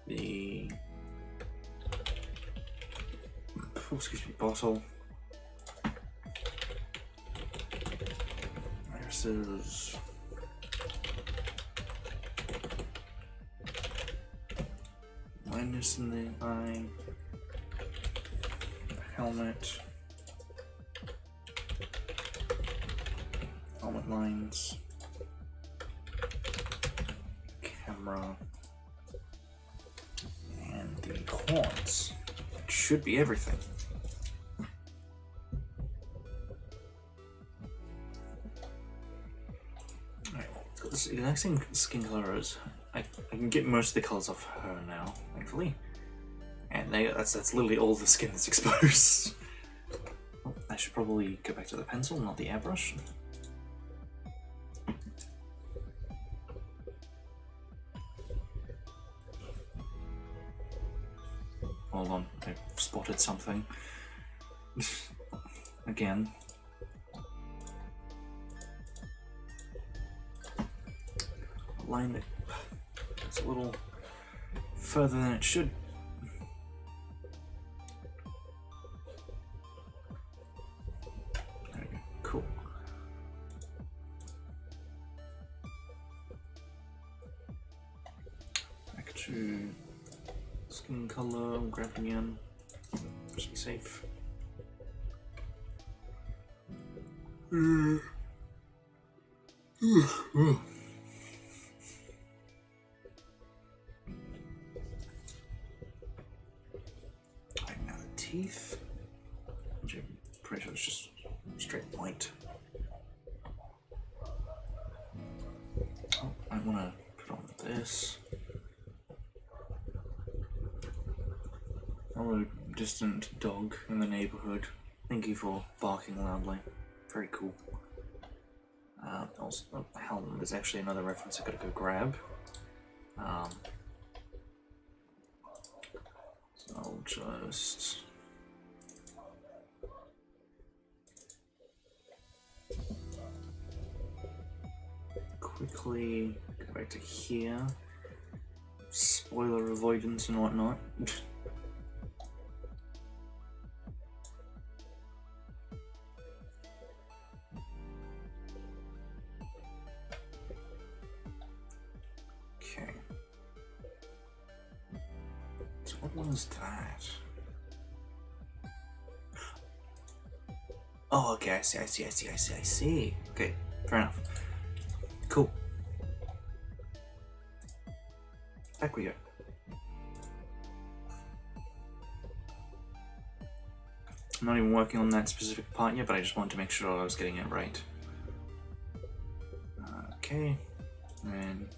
Speaker 1: the bottle, irises, blindness in the eye, helmet lines, camera, and the horns. It should be everything. Alright, well, it's got this exact same skin color as I can get most of the colors off her now, thankfully. And that's literally all the skin that's exposed. Oh, I should probably go back to the pencil, not the airbrush. Hold on, I spotted something. Again. A line that's a little further than it should. There we go, cool. Back to skin color, grab it again, just be safe. Right, now the teeth, which I'm pretty sure is just straight white. Oh, I want to put on this. Hello, distant dog in the neighborhood. Thank you for barking loudly. Very cool. Also, oh, hell, there's actually another reference I gotta go grab. So I'll just quickly go back to here. Spoiler avoidance and whatnot. Okay. So what was that? Oh, okay, I see. Okay, fair enough. Cool. Back we go. I'm not even working on that specific part yet, but I just wanted to make sure I was getting it right. Okay, and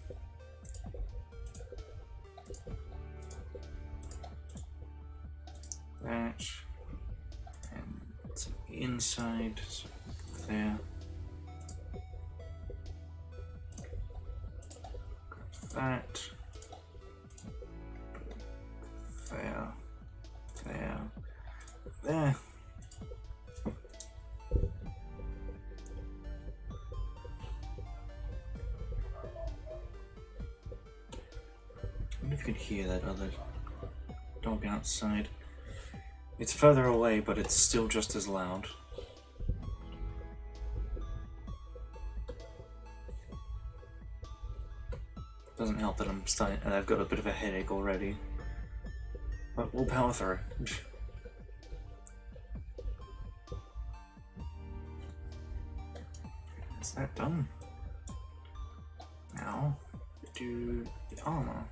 Speaker 1: that, and some inside, so there. That, there, there. I wonder if you can hear that other dog outside. It's further away, but it's still just as loud. Doesn't help that I've got a bit of a headache already. But we'll power through. Is that done? Now, do the armor.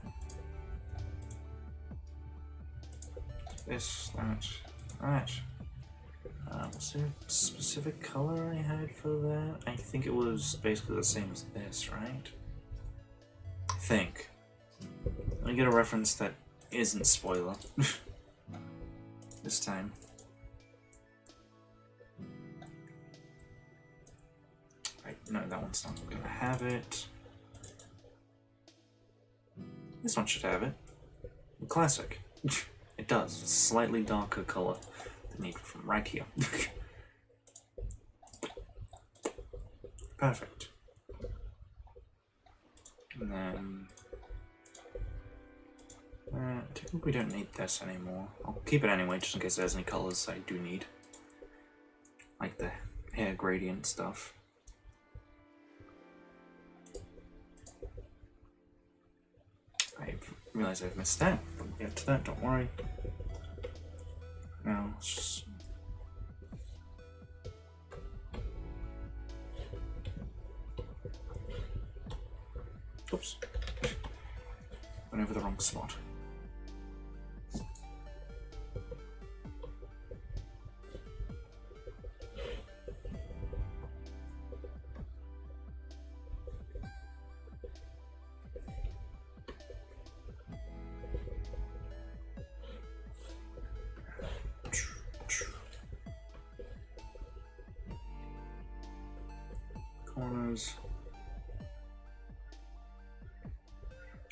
Speaker 1: This, that. Was there a specific color I had for that? I think it was basically the same as this, right? I think. Let me get a reference that isn't spoiler. This time. Right, no, that one's not gonna have it. This one should have it. Classic. It does. It's a slightly darker color than needed from right here. Perfect. And then technically we don't need this anymore. I'll keep it anyway, just in case there's any colors I do need. Like the hair gradient stuff. I realize I've missed that. We'll get to that, don't worry. Now, let's just... Oops. Went over the wrong spot. Corners.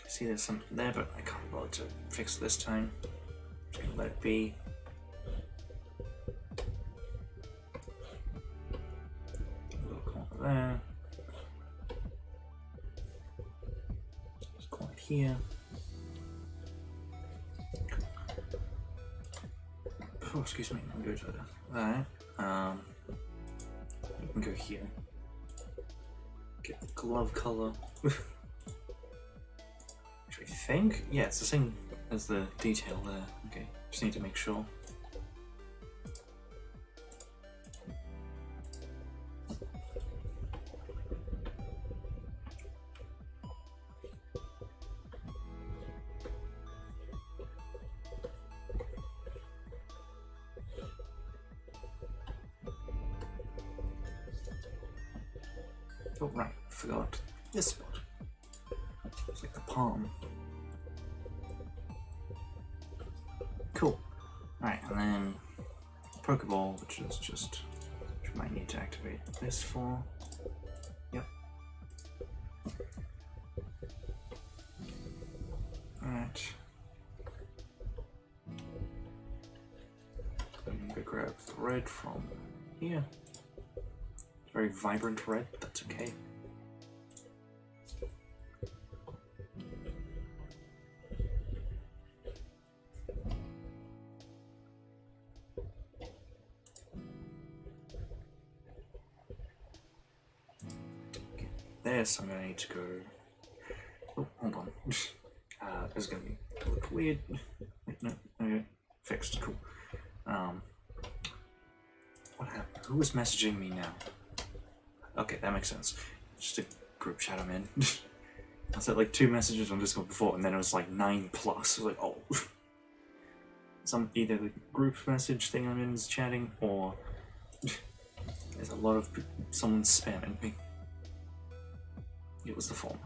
Speaker 1: I see there's something there, but I can't bother to fix it this time. Just gonna let it be. A little corner there. There's a corner here. Oh, excuse me. I'll go to that. You can go here. Get the glove color. Which I think, yeah, it's the same as the detail there. Okay, just need to make sure. Oh, right, forgot this spot. It's like the palm. Cool. Alright, and then Pokeball, which is just, which we might need to activate this for. Yep. grab the red from here. Very vibrant red, but that's okay. This I'm gonna need to go. Oh, hold on. This is gonna be look weird. Wait, no, okay, fixed. Cool. What happened? Who was messaging me now? Okay, that makes sense. Just a group chat I'm in. I sent like 2 messages on Discord before, and then it was like 9+. I was like, oh. Either the group message thing I'm in is chatting, or there's a lot of someone spamming me. It was the former.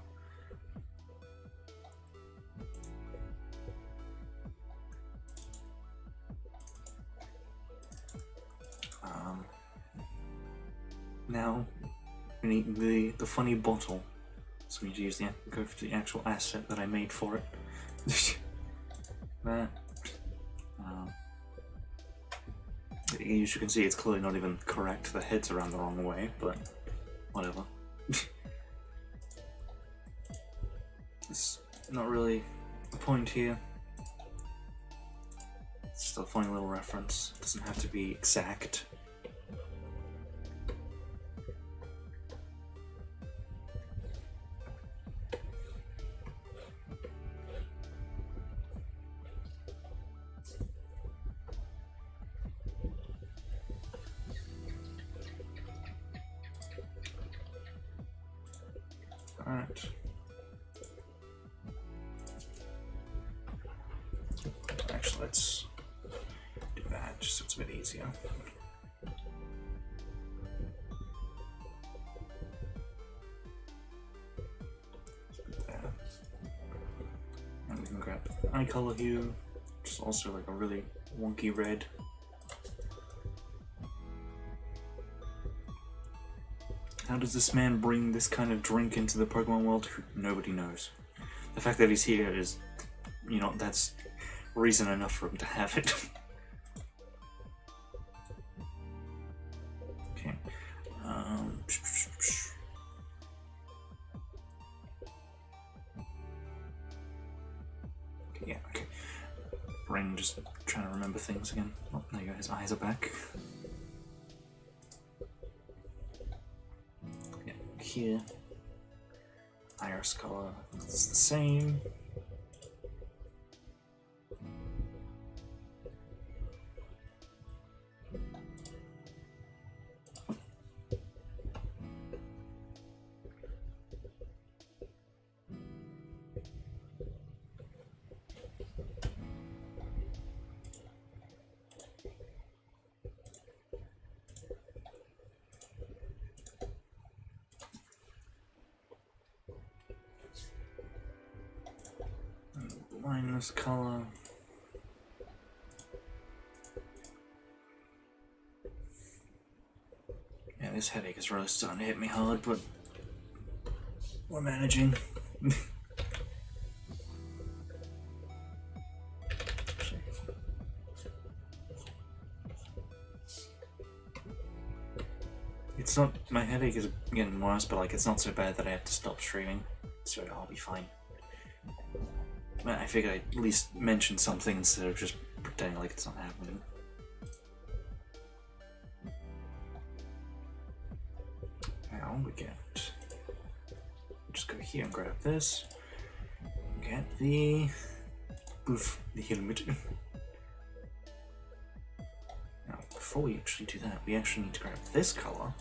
Speaker 1: Now we need the funny bottle, so we need to use go for the actual asset that I made for it. That. As you can see, it's clearly not even correct. The head's around the wrong way, but whatever. It's not really a point here. It's still a funny little reference. It doesn't have to be exact. Alright. Actually, let's do that just so it's a bit easier. There. And we can grab eye color hue, which is also like a really wonky red. How does this man bring this kind of drink into the Pokemon world? Nobody knows. The fact that he's here is, you know, that's reason enough for him to have it. Okay. Okay, yeah, okay. Brain just trying to remember things again. Oh, there you go, his eyes are back. Here, iris color, it's the same. Minus color. Yeah, this headache is really starting to hit me hard, but we're managing. It's not, my headache is getting worse, but like it's not so bad that I have to stop streaming, so I'll be fine. I figured I'd at least mention something instead of just pretending like it's not happening. Now we get... just go here and grab this. Get the... Boof, the helmet. Now, before we actually do that, we actually need to grab this color.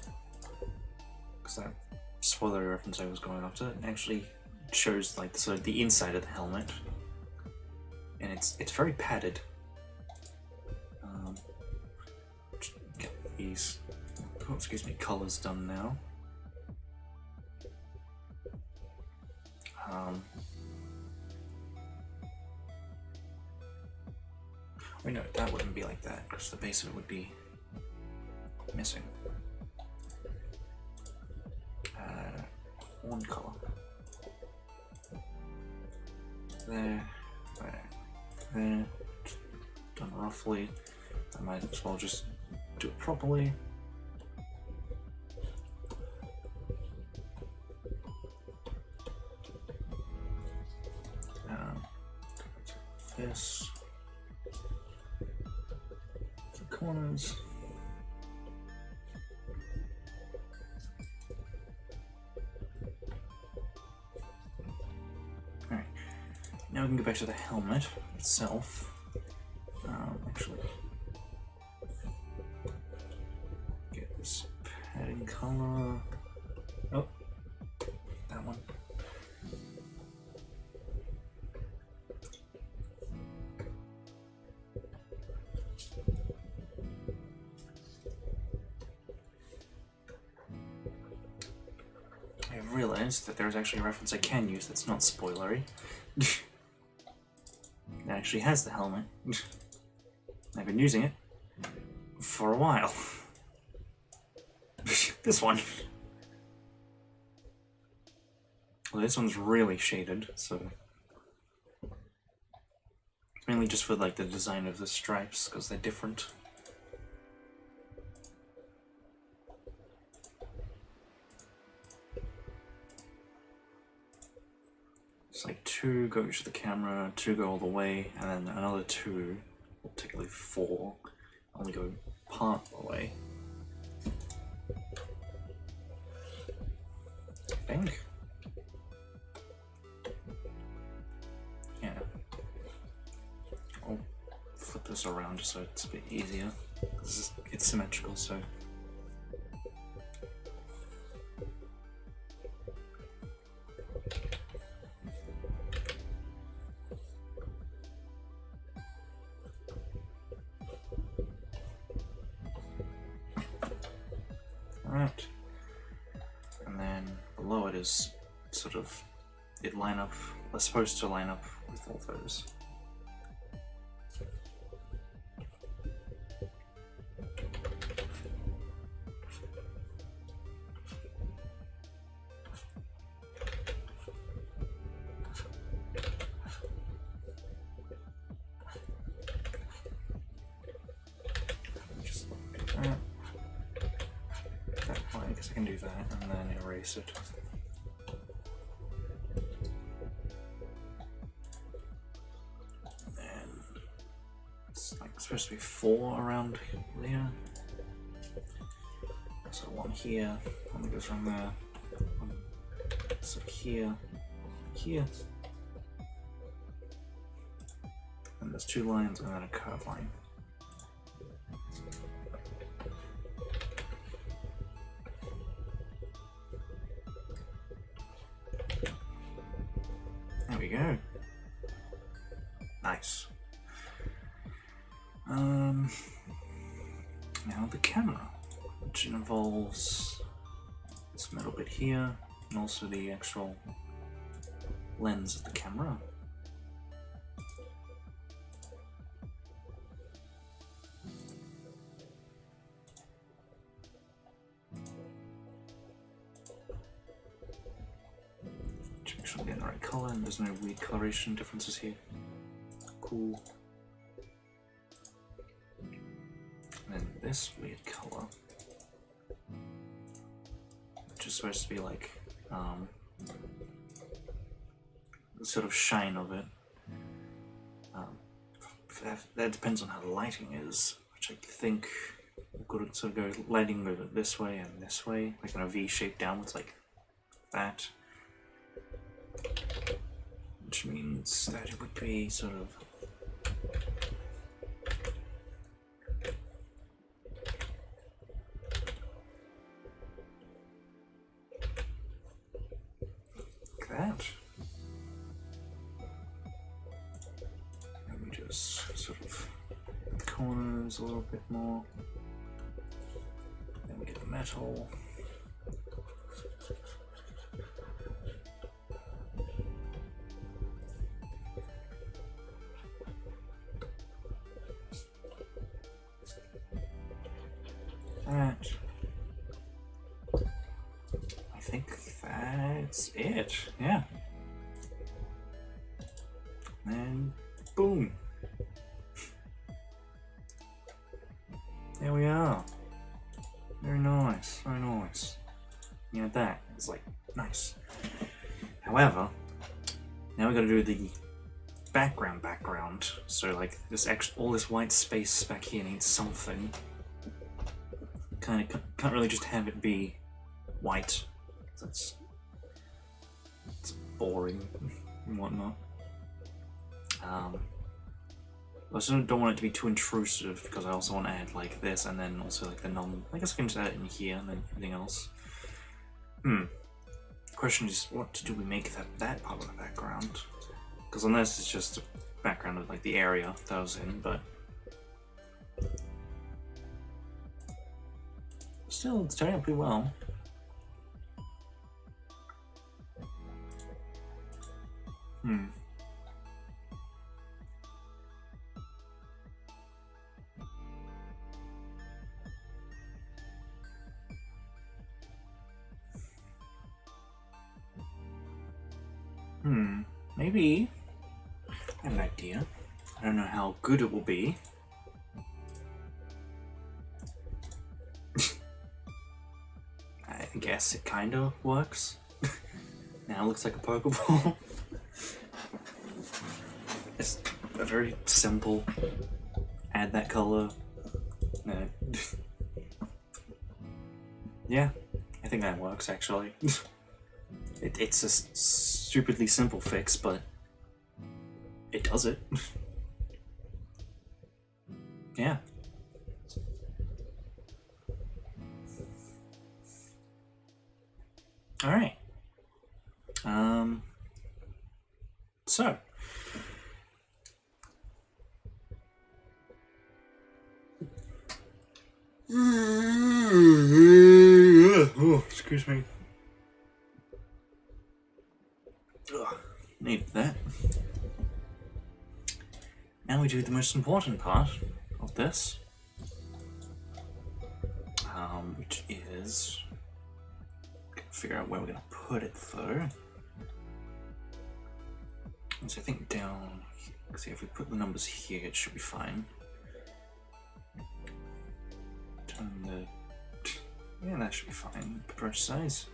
Speaker 1: Because that spoiler reference I was going after actually shows like the inside of the helmet. And it's very padded. Just get these, oh, excuse me, colors done now. Wait, no, that wouldn't be like that because the base of it would be missing. Horn color. There. Done roughly. I might as well just do it properly. This. The corners. Alright, now we can go back to the helmet itself. Actually, get this padding color. Oh, that one. I realized that there's actually a reference I can use that's not spoilery. That actually has the helmet. I've been using it for a while. This one. Well, this one's really shaded, so it's mainly just for like the design of the stripes because they're different. It's like 2 go to the camera, 2 go all the way, and then another 2, or particularly 4, only go part of the way. I think. Yeah. I'll flip this around just so it's a bit easier. It's symmetrical, so. Alright. And then below it is sort of, it's supposed to line up with all those. Just like that. I guess I can do that and then erase it. And then it's like supposed to be 4 around there. So 1 here, 1 that goes from there, 1 so here, here. And there's 2 lines and then a curved line. There we go. Nice. Now the camera, which involves this metal bit here, and also the actual lens of the camera. Make sure I'm getting the right color and there's no weird coloration differences here. Cool. And then this weird color, which is supposed to be like the sort of shine of it. That depends on how the lighting is, which I think we've got to sort of go lighting over this way and this way, like in a V shape downwards, like that. Which means that it would be sort of like that. And we just sort of the corners a little bit more. Then we get the metal. That. I think that's it. Yeah. And boom. There we are. nice, very nice. You know, that is like nice. However, now we gotta do the background. So like this all this white space back here needs something. Can't really just have it be white. It's boring and whatnot. I also don't want it to be too intrusive because I also want to add like this and then also like the I guess I can just add it in here and then everything else. The question is, what do we make that part of the background? Because on this it's just a background of like the area that I was in, but still it's turning out pretty well. Maybe I have an idea. I don't know how good it will be. I guess it kind of works. Now it looks like a Pokeball. It's a very simple. Add that color. Yeah, I think that works actually. It's a stupidly simple fix, but it does it. Yeah. All right. So. Oh, excuse me. Ugh, need that. Now we do the most important part of this, which is figure out where we're gonna put it though. So I think down. See if we put the numbers here, it should be fine. Turn yeah, that should be fine. Brush size.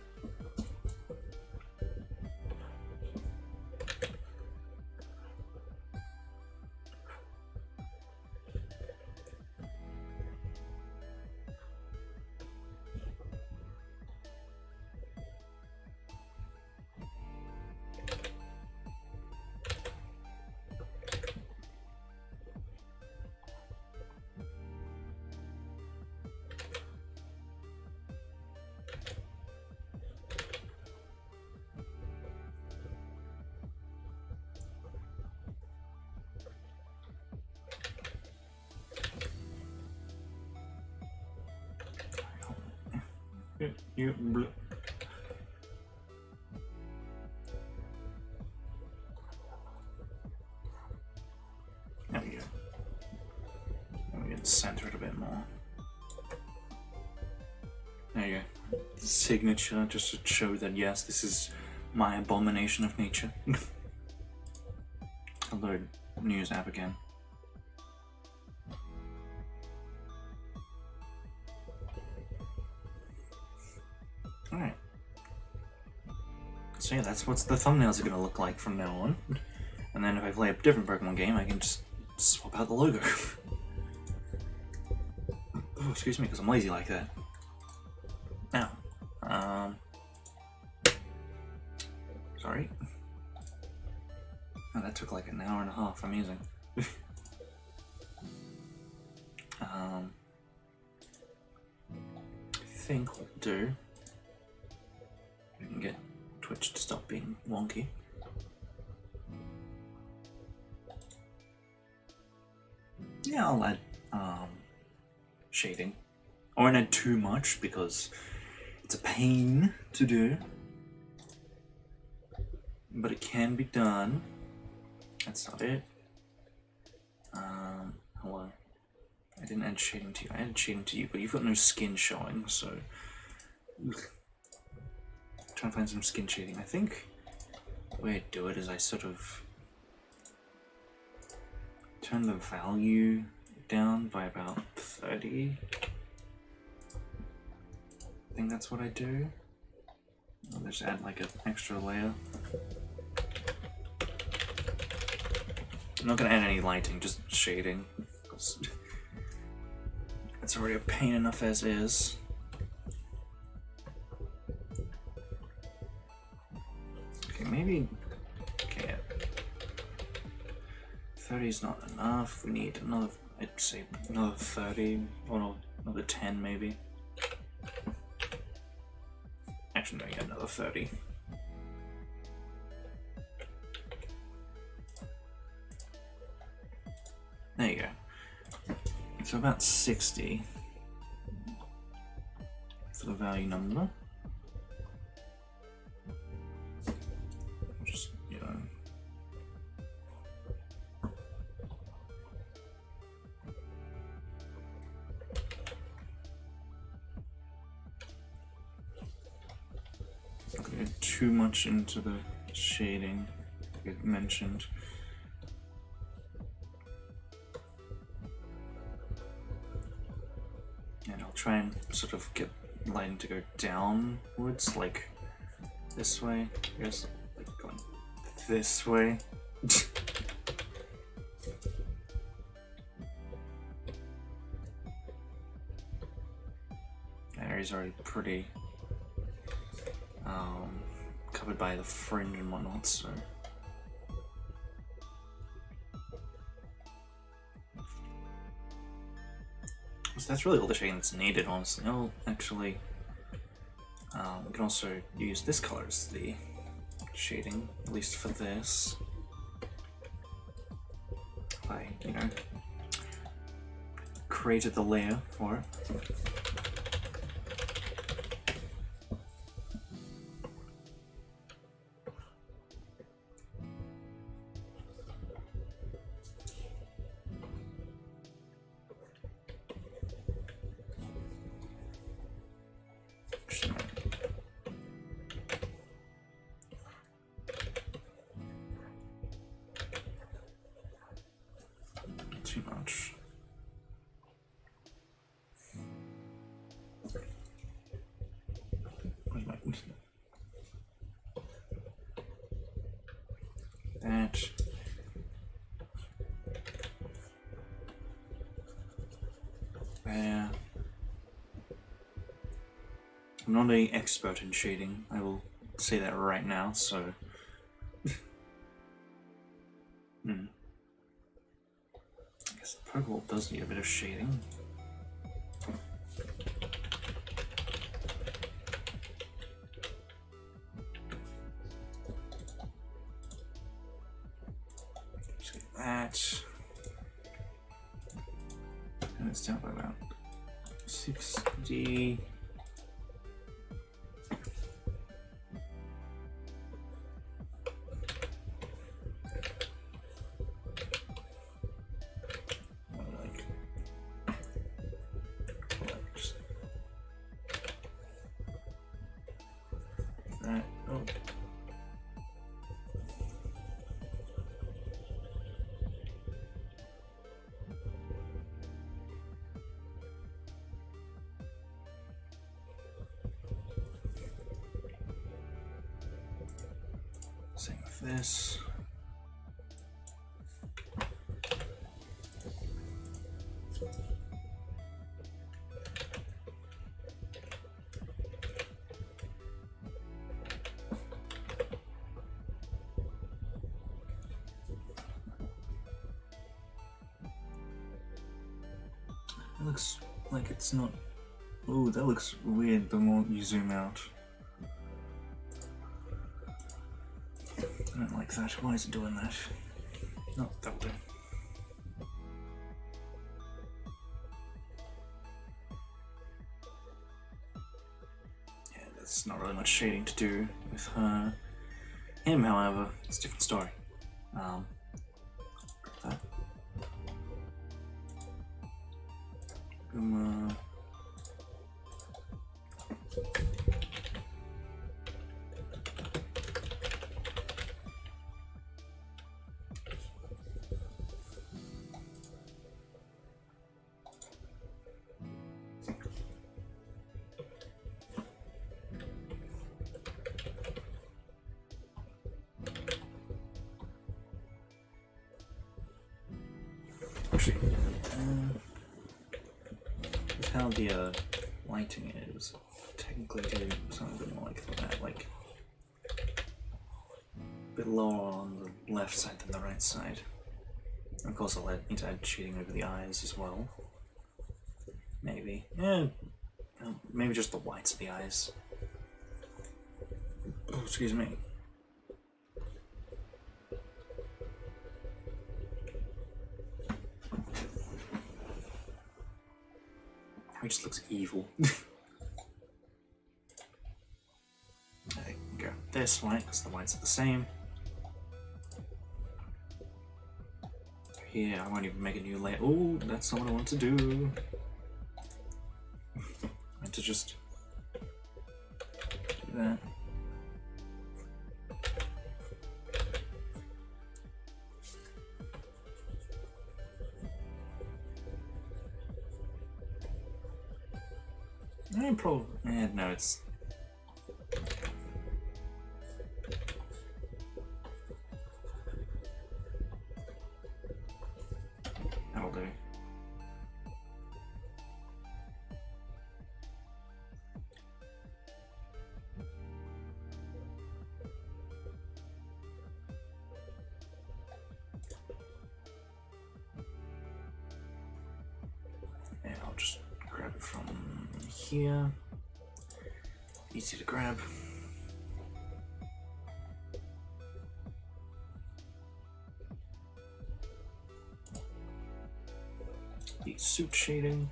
Speaker 1: You blue. There we go. Now we can center it a bit more. There you go. Signature, just to show that yes, this is my abomination of nature. I'll load news app again. Alright. So yeah, that's what the thumbnails are going to look like from now on. And then if I play a different Pokemon game, I can just swap out the logo. Oh, excuse me, because I'm lazy like that. Now, sorry. Oh, that took like an hour and a half, amazing. I think we'll do. We can get Twitch to stop being wonky. Yeah, I'll add shading. I won't add too much because it's a pain to do, but it can be done. That's not it. Hello. I didn't add shading to you. I added shading to you, but you've got no skin showing, so. Ugh. Trying to find some skin shading. I think the way I do it is I sort of turn the value down by about 30. think that's what I do. I'll just add like an extra layer. I'm not gonna add any lighting, just shading. It's already a pain enough as is. Okay, maybe. Okay, 30 is not enough. We need another. I'd say another 30 or no, another 10 maybe. Actually, no, yeah, another 30. There you go. So about 60 for the value number. Just, you know. Not going too much into the shading, like I mentioned. And I'll try and sort of get lighting to go downwards, like this way. I guess like going this way. That area's already pretty covered by the fringe and whatnot, so. So that's really all the shading that's needed, honestly. Oh, actually, we can also use this color as the shading, at least for this. I, you know, created the layer for it. Too much. Where's my that? There. I'm not an expert in shading, I will say that right now, so. I guess the purple does need a bit of shading. Just get that. And it's down by about 60. Same with this. It looks like it's not. Ooh, that looks weird the more you zoom out. I don't like that. Why is it doing that? No, that will do. Yeah, there's not really much shading to do with her. Him, however, it's a different story. That. how the lighting is. Technically do something a bit more like that, like a bit lower on the left side than the right side. Of course I'll need to add shading over the eyes as well. Maybe. Yeah, maybe just the whites of the eyes. Oh, excuse me. He just looks evil. There you go. This white, because the whites are the same. Here, I won't even make a new layer. Oh, that's not what I want to do. I want to just do that. Probably. No, it's. That'll do. Yeah, I'll just grab it from here. Easy to grab. The suit shading.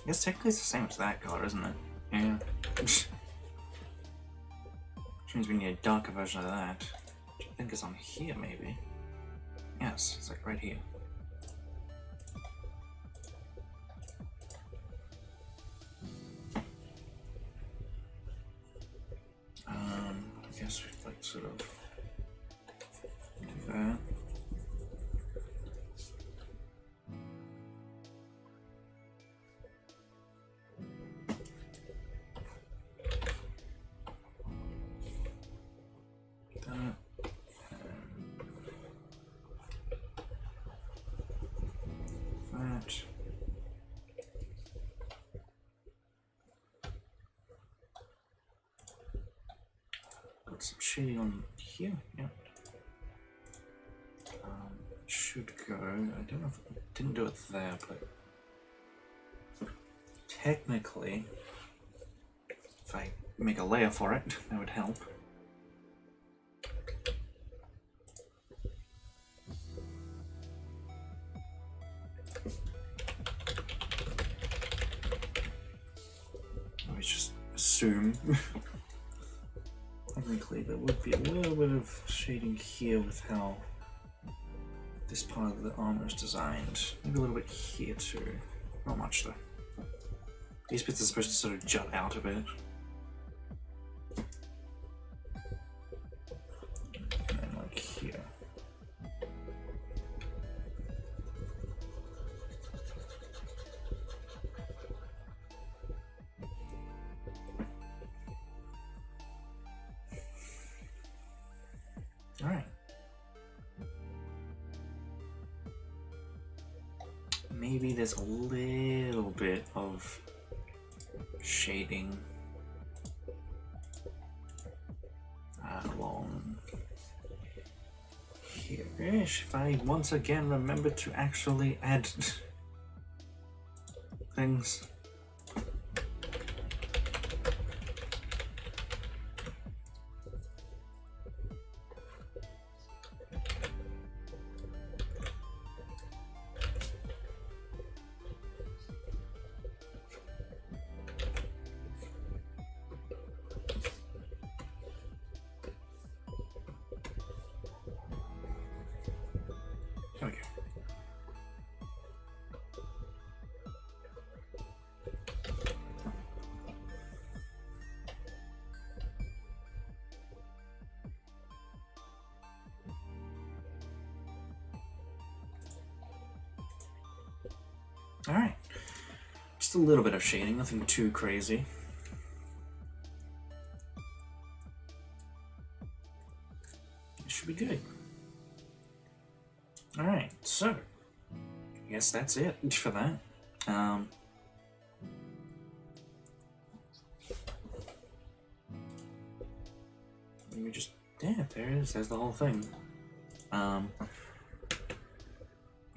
Speaker 1: I guess technically it's the same as that color, isn't it? Yeah. Which means we need a darker version of that. Which I think is on here, maybe. Yes, it's like right here. I guess we'd like sort of do that. Got some shading on here, yeah. It should go. I don't know if I didn't do it there, but technically, if I make a layer for it, that would help. Let's just assume. Technically, there would be a little bit of shading here with how this part of the armor is designed. Maybe a little bit here too. Not much though. These bits are supposed to sort of jut out a bit. And then like here. Alright. Maybe there's a little bit of shading along here-ish. If I once again remember to actually add things. There we go. Alright. Just a little bit of shading, nothing too crazy. It should be good. Alright, so I guess that's it for that. Let me just, yeah, there it is, there's the whole thing. What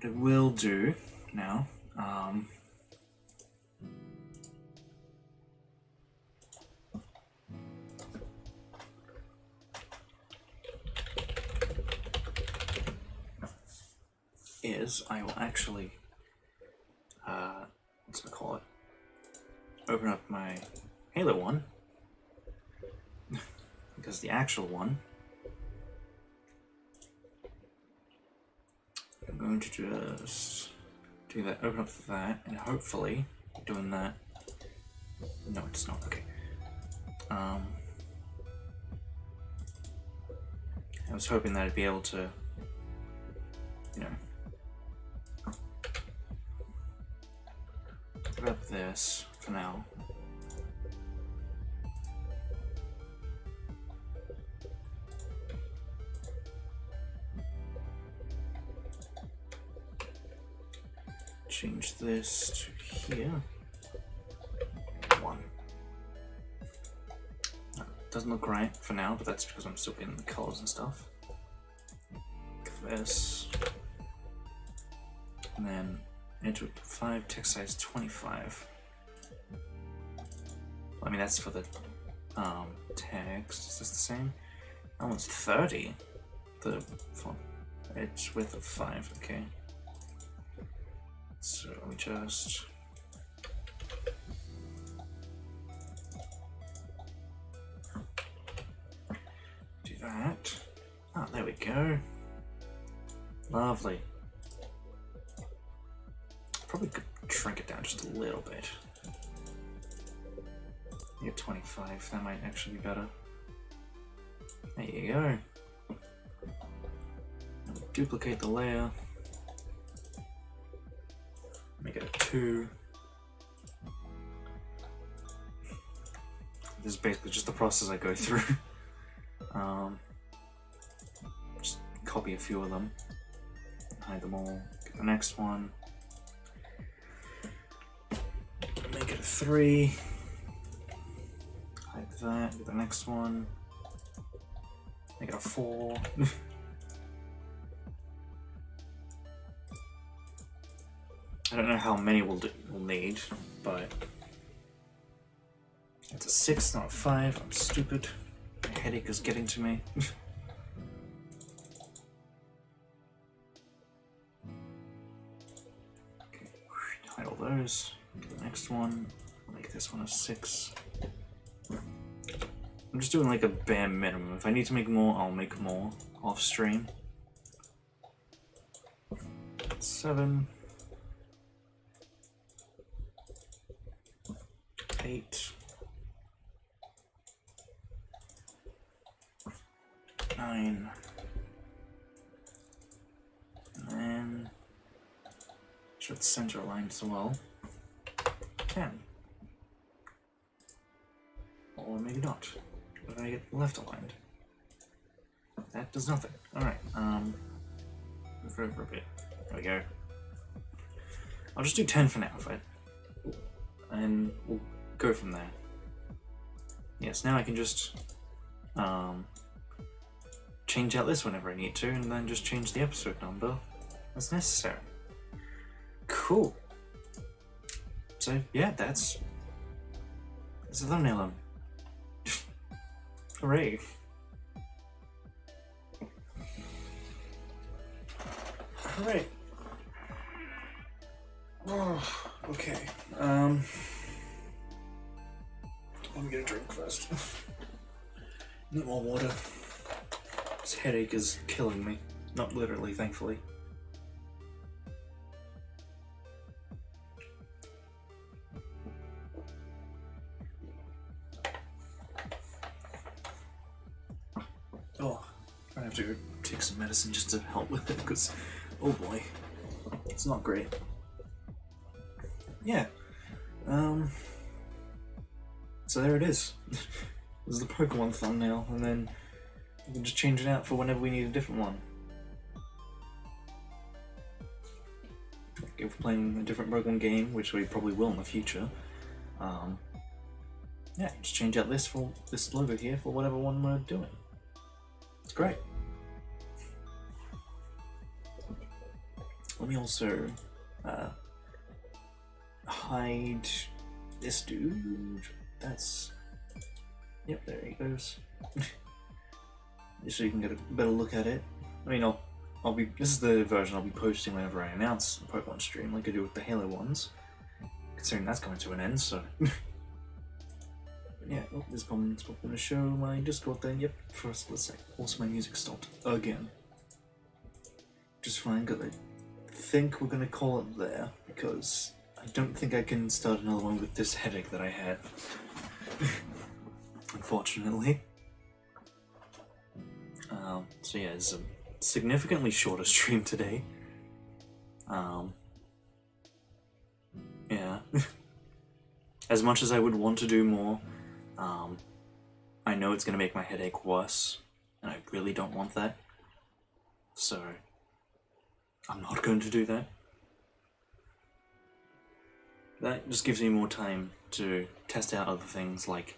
Speaker 1: I will do now, is I will actually, what's it call it? Open up my Halo one, because the actual one, I'm going to just do that, open up that, and hopefully, doing that, no it's not, okay. I was hoping that I'd be able to, you know, grab this for now. Change this to here. One. Doesn't look right for now, but that's because I'm still getting the colors and stuff. This. And then enter 5, text size 25. I mean, that's for the text. Is this the same? That one's 30. The edge width of 5, okay. So let me just do that. Ah, there we go. Lovely. Probably could shrink it down just a little bit. You get 25, that might actually be better. There you go. Now duplicate the layer. Make it a 2. This is basically just the process I go through. Just copy a few of them, hide them all, get the next one, make it a 3, hide that, get the next one, make it a 4. I don't know how many we'll need, but it's a 6, not a 5. I'm stupid. My headache is getting to me. Okay, hide all those. Get the next one. I'll make this one a 6. I'm just doing like a bare minimum. If I need to make more, I'll make more off stream. 7. 8, 9, and then should center aligned as well. 10, or maybe not. What if I get left aligned? That does nothing. All right. Move over a bit. There we go. I'll just do 10 for now, and we'll go from there. Yes, now I can just change out this whenever I need to, and then just change the episode number as necessary. Cool. So yeah, that's the thumbnail. Hooray! Hooray! Oh, okay. Let me get a drink first. Need more water. This headache is killing me. Not literally, thankfully. Oh, I have to go take some medicine just to help with it, because, oh boy, it's not great. yeah. So there it is. This is the Pokemon thumbnail, and then we can just change it out for whenever we need a different one. Like if we're playing a different Pokemon game, which we probably will in the future, yeah, just change out this logo here for whatever one we're doing. It's great. Let me also hide this dude. That's... Yep, there he goes. Just so you can get a better look at it. I mean, I'll be... This is the version I'll be posting whenever I announce the Pokemon stream, like I do with the Halo ones. Considering that's coming to an end, so... Yeah, oh, this comment's going to show my Discord then. Yep, for a split sec. Also, my music stopped again. Just fine, because I think we're going to call it there, because I don't think I can start another one with this headache that I had. Unfortunately. So yeah, it's a significantly shorter stream today. Yeah. As much as I would want to do more, I know it's going to make my headache worse, and I really don't want that. So, I'm not going to do that. That just gives me more time to test out other things, like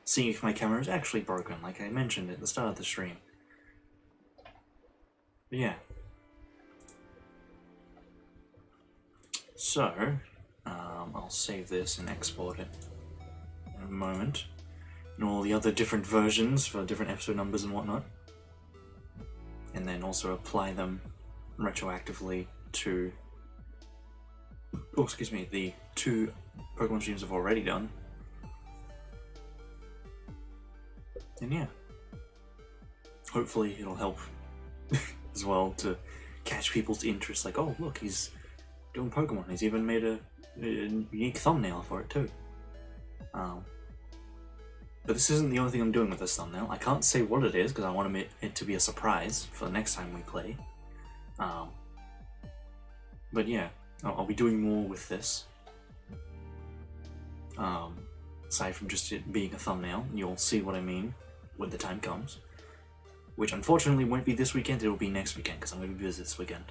Speaker 1: seeing if my camera is actually broken, like I mentioned at the start of the stream. But yeah. So, I'll save this and export it in a moment. And all the other different versions for different episode numbers and whatnot. And then also apply them retroactively to... Oh, excuse me, the 2 Pokemon streams I've already done. And yeah. Hopefully it'll help as well to catch people's interest, like, oh look, he's doing Pokemon, he's even made a unique thumbnail for it too. But this isn't the only thing I'm doing with this thumbnail. I can't say what it is because I want it to be a surprise for the next time we play. But yeah, I'll be doing more with this. Aside from just it being a thumbnail, you'll see what I mean when the time comes. Which unfortunately won't be this weekend, it'll be next weekend because I'm going to be busy this weekend.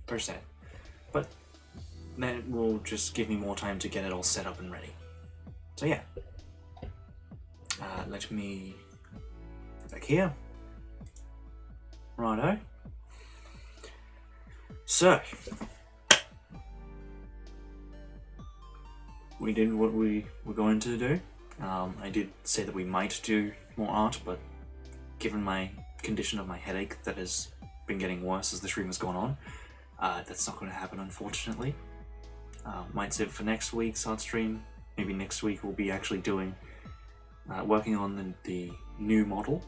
Speaker 1: Very sad. But that will just give me more time to get it all set up and ready. So yeah. Let me go back here. Righto. So, we did what we were going to do. I did say that we might do more art, but given my condition of my headache that has been getting worse as the stream has gone on, that's not going to happen, unfortunately. Might save it for next week's art stream. Maybe next week we'll be actually doing, working on the new model.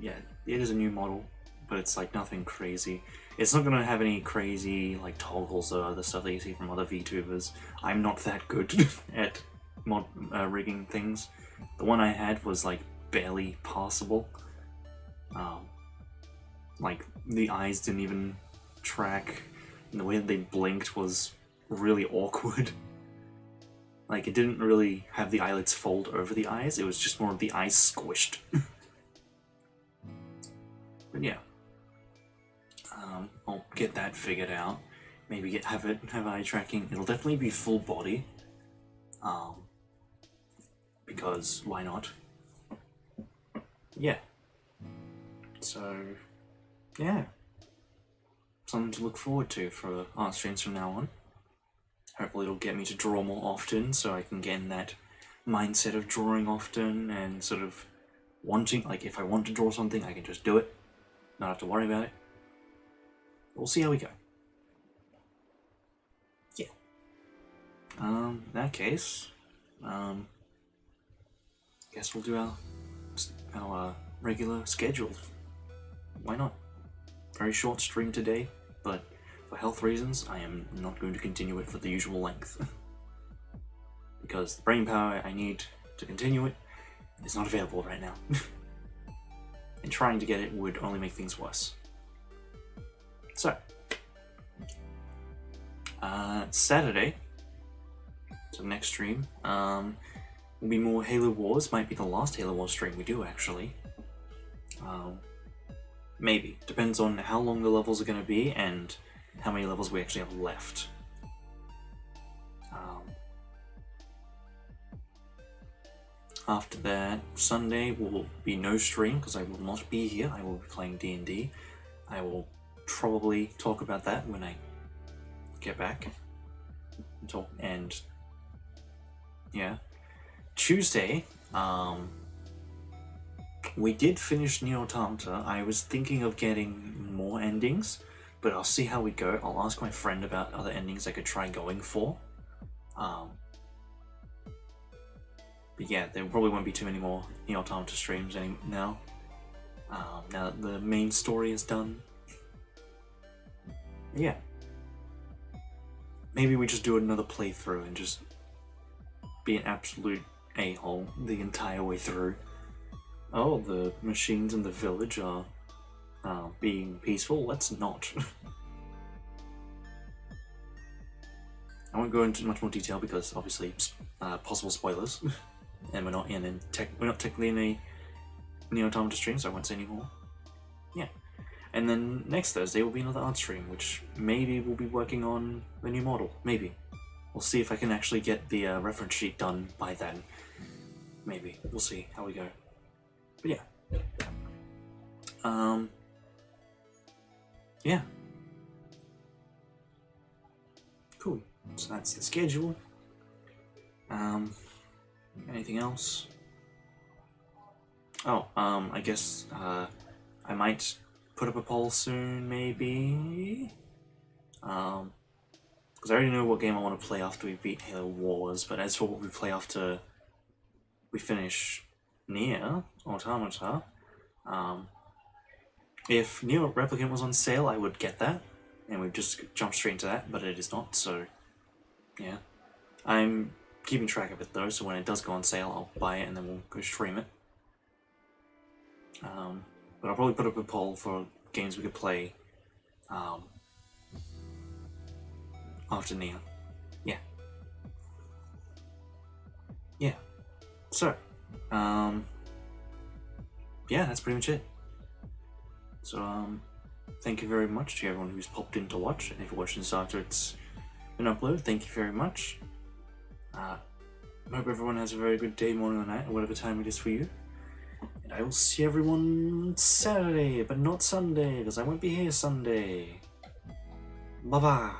Speaker 1: Yeah, it is a new model, but it's like nothing crazy. It's not going to have any crazy like toggles or other stuff that you see from other VTubers. I'm not that good at rigging things. The one I had was like barely passable. Like the eyes didn't even track, and the way that they blinked was really awkward. Like it didn't really have the eyelids fold over the eyes, it was just more of the eyes squished. But yeah. I'll get that figured out. Maybe have eye tracking. It'll definitely be full body. Because why not? Yeah. So yeah. Something to look forward to for art streams from now on. Hopefully it'll get me to draw more often so I can get in that mindset of drawing often and sort of wanting, like if I want to draw something I can just do it. Not have to worry about it. We'll see how we go. Yeah. In that case, guess we'll do our regular schedule. Why not? Very short stream today, but for health reasons, I am not going to continue it for the usual length. Because the brain power I need to continue it is not available right now. And trying to get it would only make things worse. So, Saturday, so next stream, will be more Halo Wars. Might be the last Halo Wars stream we do, actually. Maybe. Depends on how long the levels are going to be and how many levels we actually have left. After that, Sunday will be no stream because I will not be here. I will be playing D&D. I will probably talk about that when I get back. And yeah. Tuesday, we did finish Nier Automata. I was thinking of getting more endings, but I'll see how we go. I'll ask my friend about other endings I could try going for. But yeah, there probably won't be too many more Nier Automata streams now. Now that the main story is done. Yeah. Maybe we just do another playthrough and just be an absolute a-hole the entire way through. Oh, the machines in the village are being peaceful? Let's not. I won't go into much more detail because obviously possible spoilers, and we're not technically in a Nier Automata stream, so I won't say any more. Yeah, and then next Thursday will be another art stream, which maybe we'll be working on the new model. Maybe we'll see if I can actually get the reference sheet done by then. Maybe we'll see how we go. But yeah. Yeah. Cool. So that's the schedule. Anything else? Oh, I guess, I might put up a poll soon, maybe? Because I already know what game I want to play after we beat Halo Wars, but as for what we play after we finish Nier Automata, if Nier Replicant was on sale, I would get that, and we'd just jump straight into that, but it is not, so yeah. I'm keeping track of it though, so when it does go on sale, I'll buy it and then we'll go stream it. But I'll probably put up a poll for games we could play after Nier. Yeah. Yeah. So, yeah, that's pretty much it. So, thank you very much to everyone who's popped in to watch, and if you're watching this after it's been uploaded, thank you very much. I hope everyone has a very good day, morning, or night, or whatever time it is for you. And I will see everyone Saturday, but not Sunday, because I won't be here Sunday. Bye-bye.